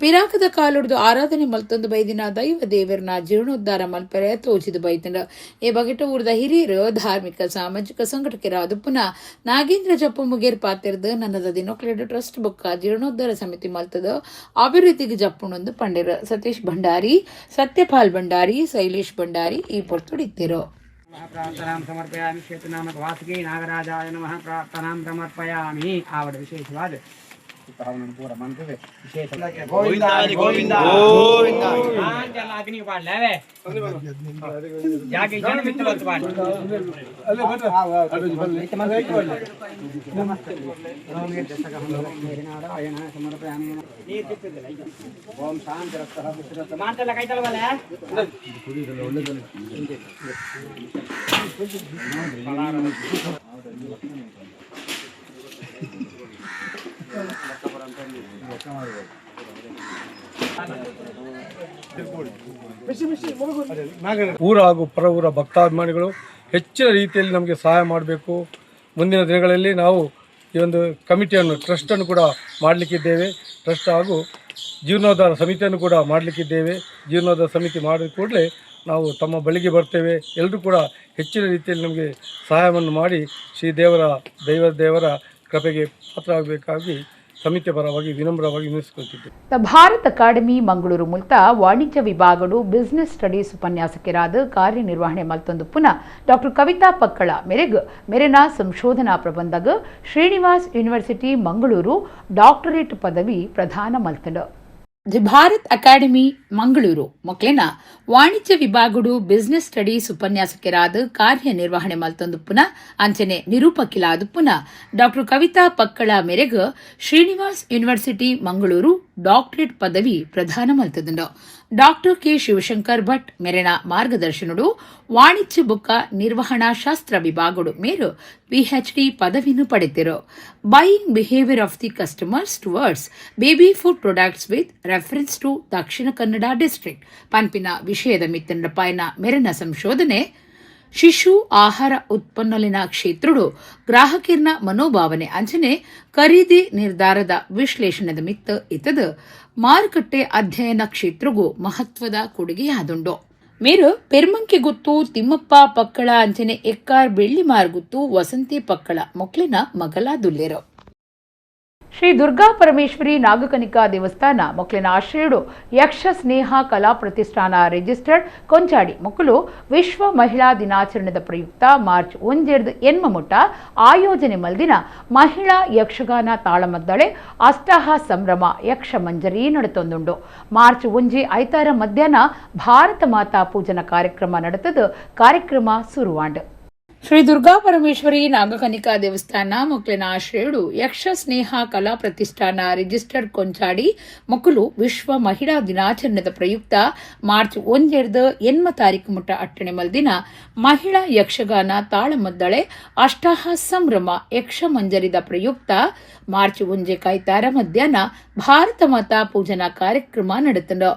ಪಿರಾಕದ ಕಾಲುಡ್ದು ಆರಾಧನೆ ಮಲ್ತೊಂದು ಬೈದಿನ ದೈವ ದೇವರನ ಜೀರ್ಣೋದ್ಧಾರ ಮಲ್ಪರೆ ತೋಜಿದ ಬೈತಂಡ. ಈ ಬಗೆಟ ಊರ್ದ ಹಿರಿಯರು ಧಾರ್ಮಿಕ ಸಾಮಾಜಿಕ ಸಂಘಟಕರಾದ ಪುನಃ ನಾಗೇಂದ್ರ ಜಪ್ಪು ಮುಗೇರ್ ಪಾತಿರ್ದು ನನ್ನದ ದಿನೊಕ್ಲೆಡ್ ಟ್ರಸ್ಟ್ ಬೊಕ್ಕ ಜೀರ್ಣೋದ್ಧಾರ ಸಮಿತಿ ಮಲ್ತದ ಅಭಿವೃದ್ಧಿಗೆ ಜಪ್ಪುನೊಂದು ಪಂಡಿರು. ಸತೀಶ್ ಭಂಡಾರಿ, ಸತ್ಯಪಾಲ್ ಭಂಡಾರಿ, ಶೈಲೇಶ್ ಭಂಡಾರಿ ಈ ಪೊರ್ತುಡಿತ್ತಿರು. ಪ್ರಾರ್ಥನಾಂ ಸಮರ್ಪಯಾಮಿ ಕ್ಷೇತ್ರನಾಮಕ ವಾಸುಕಿ ನಾಗರಾಜಾಯ ನಮಃ ಪ್ರಾರ್ಥನಾಂ ಸಮರ್ಪಯಾಮಿ. ಆವಡ ವಿಶೇಷವಾದ ಪೂರ ಮಂತ್ರಿದೆ ವಿಶೇಷ ಗೋವಿಂದ ಗೋವಿಂದ ಗೋವಿಂದ ಆಂಜಲ ಅಗ್ನಿ ಪಾಡ್ಲೇವೆ ಜಾಗೆ ಜನ ಮಿತ್ರ ಅಂತ ಪಾಡ್ ಅಲ್ಲ ಬಟ ಇತ ಮಂದಿ ನಮಸ್ತೆ ಓಂ ಯಜ್ಜಸಕ ನಾರಾಯಣ ಸಮರ್ಪಯಾಮಿ. ನೀರು ತಿಕ್ಕಿದೆ ಓಂ ಶಾಂತಿ ರಕ್ಷಃ ವಿಶ್ರತ ಮಾಂತಲ ಕೈತಲ ಬಲ ಒಳ್ಳೆದು ಊರ ಹಾಗೂ ಪರ ಊರ ಭಕ್ತಾಭಿಮಾನಿಗಳು ಹೆಚ್ಚಿನ ರೀತಿಯಲ್ಲಿ ನಮಗೆ ಸಹಾಯ ಮಾಡಬೇಕು. ಮುಂದಿನ ದಿನಗಳಲ್ಲಿ ನಾವು ಈ ಒಂದು ಕಮಿಟಿಯನ್ನು ಟ್ರಸ್ಟನ್ನು ಕೂಡ ಮಾಡಲಿಕ್ಕಿದ್ದೇವೆ. ಟ್ರಸ್ಟ್ ಹಾಗೂ ಜೀರ್ಣೋದ್ಧಾರ ಸಮಿತಿಯನ್ನು ಕೂಡ ಮಾಡಲಿಕ್ಕಿದ್ದೇವೆ. ಜೀರ್ಣೋದ್ಧಾರ ಸಮಿತಿ ಮಾಡಿದ ಕೂಡಲೇ ನಾವು ತಮ್ಮ ಬಳಿಗೆ ಬರ್ತೇವೆ. ಎಲ್ಲರೂ ಕೂಡ ಹೆಚ್ಚಿನ ರೀತಿಯಲ್ಲಿ ನಮಗೆ ಸಹಾಯವನ್ನು ಮಾಡಿ ಶ್ರೀ ದೇವರ ಕೃಪೆಗೆ ಪಾತ್ರರಾಗಬೇಕಾಗಿ ಸಮಿತಿಯ ಪರವಾಗಿ ವಿನಮ್ರವಾಗಿ ವಿನಂತಿಸಿಕೊಳ್ಳುತ್ತಿದ್ದೇವೆ. ದ ಭಾರತ್ ಅಕಾಡೆಮಿ ಮಂಗಳೂರು ಮೂಲತ ವಾಣಿಜ್ಯ ವಿಭಾಗಡು ಬಿಸಿನೆಸ್ ಸ್ಟಡೀಸ್ ಉಪನ್ಯಾಸಕರಾದ ಕಾರ್ಯನಿರ್ವಹಣೆ ಮಲ್ತೊಂದು ಪುನಃ ಡಾಕ್ಟರ್ ಕವಿತಾ ಪಕ್ಕಳ ಮೇರೆಗ್ ಮೇರೆನ ಸಂಶೋಧನಾ ಪ್ರಬಂಧಗ ಶ್ರೀನಿವಾಸ್ ಯೂನಿವರ್ಸಿಟಿ ಮಂಗಳೂರು ಡಾಕ್ಟರೇಟ್ ಪದವಿ ಪ್ರದಾನ ಮಲ್ತಂಡು. ದಿ ಭಾರತ್ ಅಕಾಡೆಮಿ ಮಂಗಳೂರು ಮೊಕ್ಲೆನ ವಾಣಿಜ್ಯ ವಿಭಾಗಡು ಬಿಸಿನೆಸ್ ಸ್ಟಡೀಸ್ ಉಪನ್ಯಾಸಕರಾದ ಕಾರ್ಯನಿರ್ವಹಣೆ ಮಲ್ತೊಂದು ಪುನಃ ಅಂಚನೆ ನಿರೂಪಕಿಲಾದ ಪುನಃ ಡಾಕ್ಟರ್ ಕವಿತಾ ಪಕ್ಕಳ ಮೇರೆಗ್ ಶ್ರೀನಿವಾಸ್ ಯೂನಿವರ್ಸಿಟಿ ಮಂಗಳೂರು ಡಾಕ್ಟರೇಟ್ ಪದವಿ ಪ್ರದಾನ ಮಲ್ತದುಂಡು. ಡಾಕ್ಟರ್ ಕೆ ಶಿವಶಂಕರ್ ಭಟ್ ಮೇರೆನ ಮಾರ್ಗದರ್ಶನಡು ವಾಣಿಜ್ಯ ಬೊಕ್ಕ ನಿರ್ವಹಣಾ ಶಾಸ್ತ್ರ ವಿಭಾಗಡು ಮೇರು PhD ಪದವಿಯನ್ನು ಪಡೆದಿರು. Buying behaviour of the customers towards baby food products with reference to Dakshina Kannada district ಪಂಪಿನ ವಿಷಯದ ಮಿತ್ತಂಡ ಪಾಯನ ಮೇರೆನ ಸಂಶೋಧನೆ ಶಿಶು ಆಹಾರ ಉತ್ಪನ್ನಲಿನ ಕ್ಷೇತ್ರಡು ಗ್ರಾಹಕರ್ನ ಮನೋಭಾವನೆ ಅಂಚನೆ ಖರೀದಿ ನಿರ್ಧಾರದ ವಿಶ್ಲೇಷಣೆದ ಮಿತ್ತ ಇತದ ಮಾರುಕಟ್ಟೆ ಅಧ್ಯಯನ ಕ್ಷೇತ್ರಗೂ ಮಹತ್ವದ ಕೊಡುಗೆಯಾದುಂಡು. ಮೇರು ಪೆರ್ಮಂಕೆ ಗುತ್ತು ತಿಮ್ಮಪ್ಪ ಪಕ್ಕಳ ಅಂಚನೆ ಎಕ್ಕಾರ್ ಬೆಳ್ಳಿ ಮಾರ್ಗುತ್ತು ವಸಂತಿ ಪಕ್ಕಳ ಮೊಕ್ಲಿನ ಮಗಲಾದುಲ್ಲೆರು. ಶ್ರೀ ದುರ್ಗಾ ಪರಮೇಶ್ವರಿ ನಾಗಕನಿಕಾ ದೇವಸ್ಥಾನ ಮೊಕ್ಲಿನ ಆಶ್ರಯಡು ಯಕ್ಷ ಸ್ನೇಹ ಕಲಾ ಪ್ರತಿಷ್ಠಾನ ರಿಜಿಸ್ಟರ್ಡ್ ಕೊಂಚಾಡಿ ಮೊಕ್ಕಲು ವಿಶ್ವ ಮಹಿಳಾ ದಿನಾಚರಣೆದ ಪ್ರಯುಕ್ತ ಮಾರ್ಚ್ 1 ಮುಟ್ಟ ಆಯೋಜನೆ ಮಲ್ದಿನ ಮಹಿಳಾ ಯಕ್ಷಗಾನ ತಾಳಮದ್ದಳೆ ಅಷ್ಟಹ ಸಂಭ್ರಮ ಯಕ್ಷ ಮಂಜರಿ ನಡೆತೊಂದುಂಡು. ಮಾರ್ಚ್ 1 ಮಧ್ಯಾಹ್ನ ಭಾರತ ಮಾತಾ ಪೂಜನ ಕಾರ್ಯಕ್ರಮ ನಡೆತದ ಕಾರ್ಯಕ್ರಮ ಸುರುವಾಂಡ್. ಶ್ರೀ ದುರ್ಗಾ ಪರಮೇಶ್ವರಿ ನಾಗಕನಿಕಾ ದೇವಸ್ಥಾನ ಮೊಕ್ಲಿನ ಆಶ್ರಯಡು ಯಕ್ಷ ಸ್ನೇಹ ಕಲಾ ಪ್ರತಿಷ್ಠಾನ ರಿಜಿಸ್ಟರ್ಡ್ ಕೊಂಚಾಡಿ ಮೊಕ್ಕಲು ವಿಶ್ವ ಮಹಿಳಾ ದಿನಾಚರಣೆದ ಪ್ರಯುಕ್ತ ಮಾರ್ಚ್ 1 ಮುಟ್ಟ ಅಟ್ಟಣೆ ಮಲ್ದಿನ ಮಹಿಳಾ ಯಕ್ಷಗಾನ ತಾಳಮದ್ದಳೆ ಅಷ್ಟಹ ಸಂಭ್ರಮ ಯಕ್ಷ ಮಂಜರಿದ ಪ್ರಯುಕ್ತ ಮಾರ್ಚ್ 1 ಮಧ್ಯಾಹ್ನ ಭಾರತ ಮಾತಾ ಪೂಜನಾ ಕಾರ್ಯಕ್ರಮ ನಡೆತಂಡು.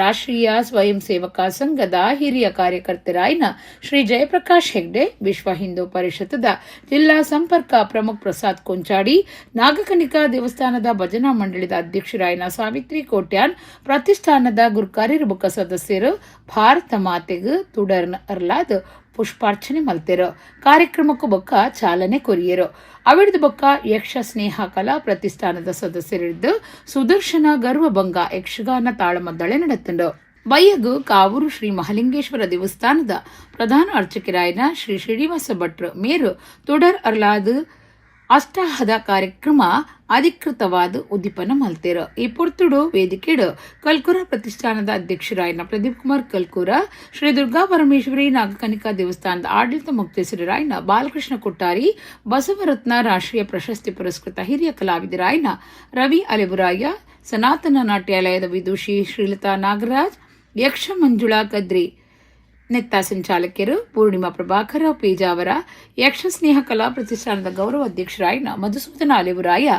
ರಾಷ್ಟ್ರೀಯ ಸ್ವಯಂ ಸೇವಕ ಸಂಘದ ಹಿರಿಯ ಕಾರ್ಯಕರ್ತರಾಯಿನ ಶ್ರೀ ಜಯಪ್ರಕಾಶ್ ಹೆಗ್ಡೆ, ವಿಶ್ವ ಹಿಂದೂ ಪರಿಷತ್ತದ ಜಿಲ್ಲಾ ಸಂಪರ್ಕ ಪ್ರಮುಖ್ ಪ್ರಸಾದ್ ಕೊಂಚಾಡಿ, ನಾಗಕನಿಕಾ ದೇವಸ್ಥಾನದ ಭಜನಾ ಮಂಡಳಿದ ಅಧ್ಯಕ್ಷರಾಯಿನ ಸಾವಿತ್ರಿ ಕೋಟ್ಯಾನ್, ಪ್ರತಿಷ್ಠಾನದ ಗುರುಕಾರ್ಯಬುಕ್ಕ ಸದಸ್ಯರು ಭಾರತ ಮಾತೆಗೆ ತುಡರ್ನ ಅರ್ಲಾದ ಪುಷ್ಪಾರ್ಚನೆ ಮಲ್ತೆರು. ಕಾರ್ಯಕ್ರಮಕ್ಕೂ ಬೊಕ್ಕ ಚಾಲನೆ ಕೊರಿಯರು. ಅವಿಡ್ದ ಬೊಕ್ಕ ಯಕ್ಷ ಸ್ನೇಹ ಕಲಾ ಪ್ರತಿಷ್ಠಾನದ ಸದಸ್ಯರಿದ್ದು ಸುದರ್ಶನ ಗರ್ವಭಂಗ ಯಕ್ಷಗಾನ ತಾಳಮದ್ದಳೆ ನಡೆತಂಡು. ಬಯ್ಯಗು ಕಾವೂರು ಶ್ರೀ ಮಹಾಲಿಂಗೇಶ್ವರ ದೇವಸ್ಥಾನದ ಪ್ರಧಾನ ಅರ್ಚಕರಾಯಿನ ಶ್ರೀ ಶ್ರೀನಿವಾಸ ಭಟ್ರು ಮೇರು ತುಡರ್ ಅರ್ಲಾದ ಅಷ್ಟಹದ ಕಾರ್ಯಕ್ರಮ ಅಧಿಕೃತವಾದ ಉದ್ದೀಪನ ಮಲ್ತೇರು. ಈ ಪುರ್ತುಡು ವೇದಿಕೆಡು ಕಲ್ಕುರ ಪ್ರತಿಷ್ಠಾನದ ಅಧ್ಯಕ್ಷರಾಯಿನ ಪ್ರದೀಪ್ ಕುಮಾರ್ ಕಲ್ಕೂರ, ಶ್ರೀ ದುರ್ಗಾ ಪರಮೇಶ್ವರಿ ನಾಗಕನಿಕಾ ದೇವಸ್ಥಾನದ ಆಡಳಿತ ಮುಖ್ಯಸ್ಥರಾಯಿನ ಬಾಲಕೃಷ್ಣ ಕೊಟ್ಟಾರಿ, ಬಸವರತ್ನ ರಾಷ್ಟ್ರೀಯ ಪ್ರಶಸ್ತಿ ಪುರಸ್ಕೃತ ಹಿರಿಯ ಕಲಾವಿದರಾಯಿನ ರವಿ ಅಲೆಬುರಾಯ, ಸನಾತನ ನಾಟ್ಯಾಲಯದ ವಿದುಷಿ ಶ್ರೀಲತಾ ನಾಗರಾಜ್, ಯಕ್ಷ ಮಂಜುಳಾ ಕದ್ರಿ ನೆತ್ತ ಸಂಚಾಲಕರು ಪೂರ್ಣಿಮಾ ಪ್ರಭಾಕರ ಪೇಜಾವರ, ಯಕ್ಷ ಸ್ನೇಹ ಕಲಾ ಪ್ರತಿಷ್ಠಾನದ ಗೌರವ ಅಧ್ಯಕ್ಷರಾಯಿನ ಮಧುಸೂದನ ಅಲೆಬುರಾಯ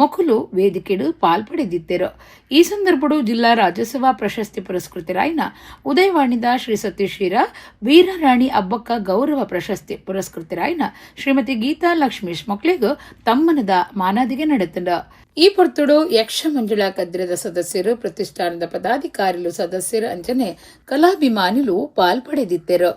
ಮೊಕುಲು ವೇದಿಕೆಡು ಪಾಲ್ಪಡೆದಿದ್ದರು. ಈ ಸಂದರ್ಭಡು ಜಿಲ್ಲಾ ರಾಜ್ಯಸಭಾ ಪ್ರಶಸ್ತಿ ಪುರಸ್ಕೃತರಾಯಿನ ಉದಯವಾಣಿದ ಶ್ರೀ ಸತೀಶ್ವರ ವೀರರಾಣಿ ಅಬ್ಬಕ್ಕ ಗೌರವ ಪ್ರಶಸ್ತಿ ಪುರಸ್ಕೃತರಾಯಿನ ಶ್ರೀಮತಿ ಗೀತಾ ಲಕ್ಷ್ಮೀಶ್ ಮೊಕ್ಲಿಗೂ ತಮ್ಮನದ ಮಾನಾದಿಗೆ ನಡೆತಂಡ. ಈ ಪೊರ್ತುಡು ಯಕ್ಷ ಮಂಜುಳಾ ಕದ್ರದ ಸದಸ್ಯರು, ಪ್ರತಿಷ್ಠಾನದ ಪದಾಧಿಕಾರಿಗಳು, ಸದಸ್ಯರು ಅಂಚನೆ ಕಲಾಭಿಮಾನಿಗಳು ಪಾಲ್ಪಡೆದಿದ್ದರು.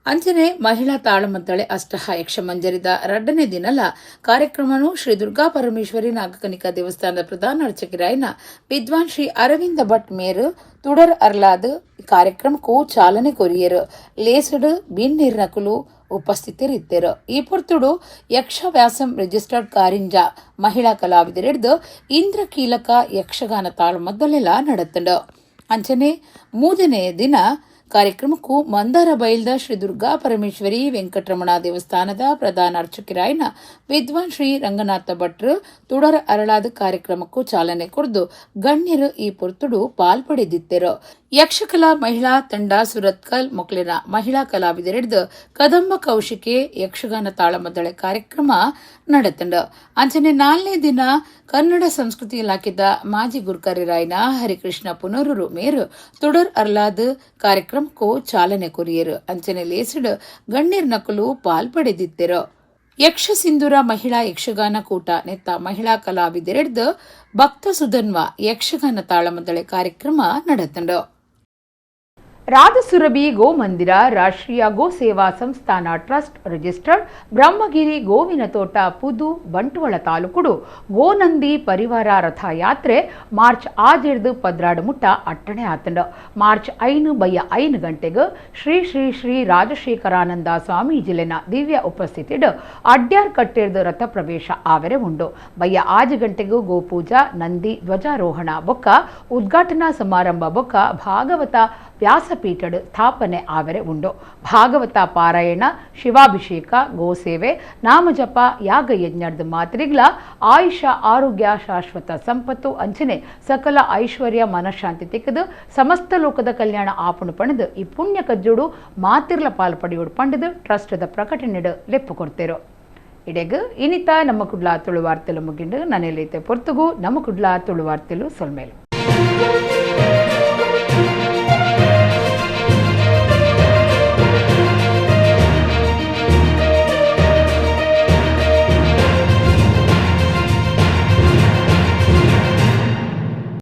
ಅಂಚನೆ ಮಹಿಳಾ ತಾಳಮದ್ದಳೆ ಅಷ್ಟಹ ಯಕ್ಷ ಮಂಜರಿದ 2ನೇ ದಿನಲ ಕಾರ್ಯಕ್ರಮನು ಶ್ರೀ ದುರ್ಗಾ ಪರಮೇಶ್ವರಿ ನಾಗಕನಿಕಾ ದೇವಸ್ಥಾನದ ಪ್ರಧಾನ ಅರ್ಚಕರಾಯಿನ ವಿದ್ವಾನ್ ಶ್ರೀ ಅರವಿಂದ ಭಟ್ ಮೇರು ತುಡರ್ ಅರ್ಲಾದ ಕಾರ್ಯಕ್ರಮಕ್ಕೂ ಚಾಲನೆ ಕೊರಿಯರು. ಲೇಸಡು ಬಿನ್ನೀರ್ನಕುಲು ಉಪಸ್ಥಿತರಿದ್ದರು. ಈ ಪೊರ್ತುಡು ಯಕ್ಷ ವ್ಯಾಸಂ ರಿಜಿಸ್ಟರ್ಡ್ ಕಾರಿಂಜ ಮಹಿಳಾ ಕಲಾವಿದರಿಡ್ದು ಇಂದ್ರಕೀಲಕ ಯಕ್ಷಗಾನ ತಾಳಮದ್ದಳೆಲ್ಲ ನಡೆತಂಡು. ಅಂಚನೆ 3ನೇ ದಿನ ಕಾರ್ಯಕ್ರಮಕ್ಕೂ ಮಂದಾರ ಬೈಲ್ದ ಶ್ರೀ ದುರ್ಗಾ ಪರಮೇಶ್ವರಿ ವೆಂಕಟರಮಣ ದೇವಸ್ಥಾನದ ಪ್ರಧಾನ ಅರ್ಚಕರಾಯಿನ ವಿದ್ವಾನ್ ಶ್ರೀ ರಂಗನಾಥ ಭಟ್ರು ತುಡರ ಅರಳಾದ ಕಾರ್ಯಕ್ರಮಕ್ಕೂ ಚಾಲನೆ ಕೊಡ್ದು ಗಣ್ಯರು ಈ ಪೊರ್ತುಡು ಪಾಲ್ಪಡೆದಿದ್ದರು. ಯಕ್ಷಕಲಾ ಮಹಿಳಾ ತಂಡ ಸುರತ್ಕಲ್ ಮೊಕ್ಲಿನ ಮಹಿಳಾ ಕಲಾವಿದರಿಡ್ದು ಕದಂಬ ಕೌಶಿಕೆ ಯಕ್ಷಗಾನ ತಾಳಮದ್ದಳೆ ಕಾರ್ಯಕ್ರಮ ನಡೆತಂಡ. ಅಂಚನೆ 4ನೇ ದಿನ ಕನ್ನಡ ಸಂಸ್ಕೃತಿ ಇಲಾಖೆದ ಮಾಜಿ ಗುರ್ಕರಿರಾಯ್ನ ಹರಿಕೃಷ್ಣ ಪುನರೂರು ಮೇರು ತುಡರ್ ಅರ್ಲಾದ ಕಾರ್ಯಕ್ರಮಕ್ಕೂ ಚಾಲನೆ ಕೊರಿಯರು. ಅಂಚನೆ ಲೇಸಿಡ್ ಗಣ್ಯರ್ ನಕಲು ಪಾಲ್ಪಡೆದಿದ್ದರು. ಯಕ್ಷ ಸಿಂಧೂರ ಮಹಿಳಾ ಯಕ್ಷಗಾನ ಕೂಟ ನೆತ್ತ ಮಹಿಳಾ ಕಲಾವಿದರಿಡ್ದು ಭಕ್ತ ಸುಧನ್ವ ಯಕ್ಷಗಾನ ತಾಳಮದ್ದಳೆ ಕಾರ್ಯಕ್ರಮ ನಡೆತಂಡ. ರಾಧಸುರಭಿ ಗೋ ಮಂದಿರ ರಾಷ್ಟ್ರೀಯ ಗೋ ಸೇವಾ ಸಂಸ್ಥಾನ ಟ್ರಸ್ಟ್ ರಿಜಿಸ್ಟರ್ಡ್ ಬ್ರಹ್ಮಗಿರಿ ಗೋವಿನ ತೋಟ ಪುದು ಬಂಟ್ವಾಳ ತಾಲೂಕುಡು ಗೋನಂದಿ ಪರಿವಾರ ರಥ ಯಾತ್ರೆ ಮಾರ್ಚ್ 6 ಮುಟ್ಟ ಅಟ್ಟಣೆ ಆತಂಡ. ಮಾರ್ಚ್ 5 ಗಂಟೆಗೆ ಶ್ರೀ ಶ್ರೀ ಶ್ರೀ ರಾಜಶೇಖರಾನಂದ ಸ್ವಾಮೀಜಿಲೆನ ದಿವ್ಯ ಉಪಸ್ಥಿತಿಡ್ ಅಡ್ಯಾರ್ ಕಟ್ಟೆರ್ದು ರಥ ಪ್ರವೇಶ ಆವರೆ ಉಂಡು. ಬಯ್ಯ 6 ಗಂಟೆಗೂ ಗೋಪೂಜಾ ನಂದಿ ಧ್ವಜಾರೋಹಣ ಬೊಕ್ಕ ಉದ್ಘಾಟನಾ ಸಮಾರಂಭ ಬೊಕ್ಕ ಭಾಗವತ ವ್ಯಾಸಪೀಠದ ಸ್ಥಾಪನೆ ಆವರೆ ಉಂಡು. ಭಾಗವತ ಪಾರಾಯಣ, ಶಿವಾಭಿಷೇಕ, ಗೋಸೇವೆ, ನಾಮಜಪ, ಯಾಗಯಜ್ಞದ ಮಾತ್ರಿಗ್ಲ ಆಯುಷ ಆರೋಗ್ಯ ಶಾಶ್ವತ ಸಂಪತ್ತು ಅಂಚನೆ ಸಕಲ ಐಶ್ವರ್ಯ ಮನಃಶಾಂತಿ ತಿಕ್ಕದು ಸಮಸ್ತ ಲೋಕದ ಕಲ್ಯಾಣ ಆಪುಣು ಪಣದು ಈ ಪುಣ್ಯ ಕಜ್ಜುಡು ಮಾತಿರ್ಲ ಪಾಲ್ಪಡಿಯೋಡು ಪಂಡದು ಟ್ರಸ್ಟದ ಪ್ರಕಟಣೆಡು ಲೆಪ್ಪು ಕೊಡ್ತೇರು. ಇಡೆಗು ಇನಿತ ನಮ್ಮ ಕುಡ್ಲ ತುಳುವಾರ್ತೆಲು ಮುಗಿಂಡು ನನೆಲೈತೆ ಪೊರ್ತುಗು ನಮ್ಮ ಕುಡ್ಲ ತುಳುವಾರ್ತೆಲು ಸೊಲ್ಮೇಲು.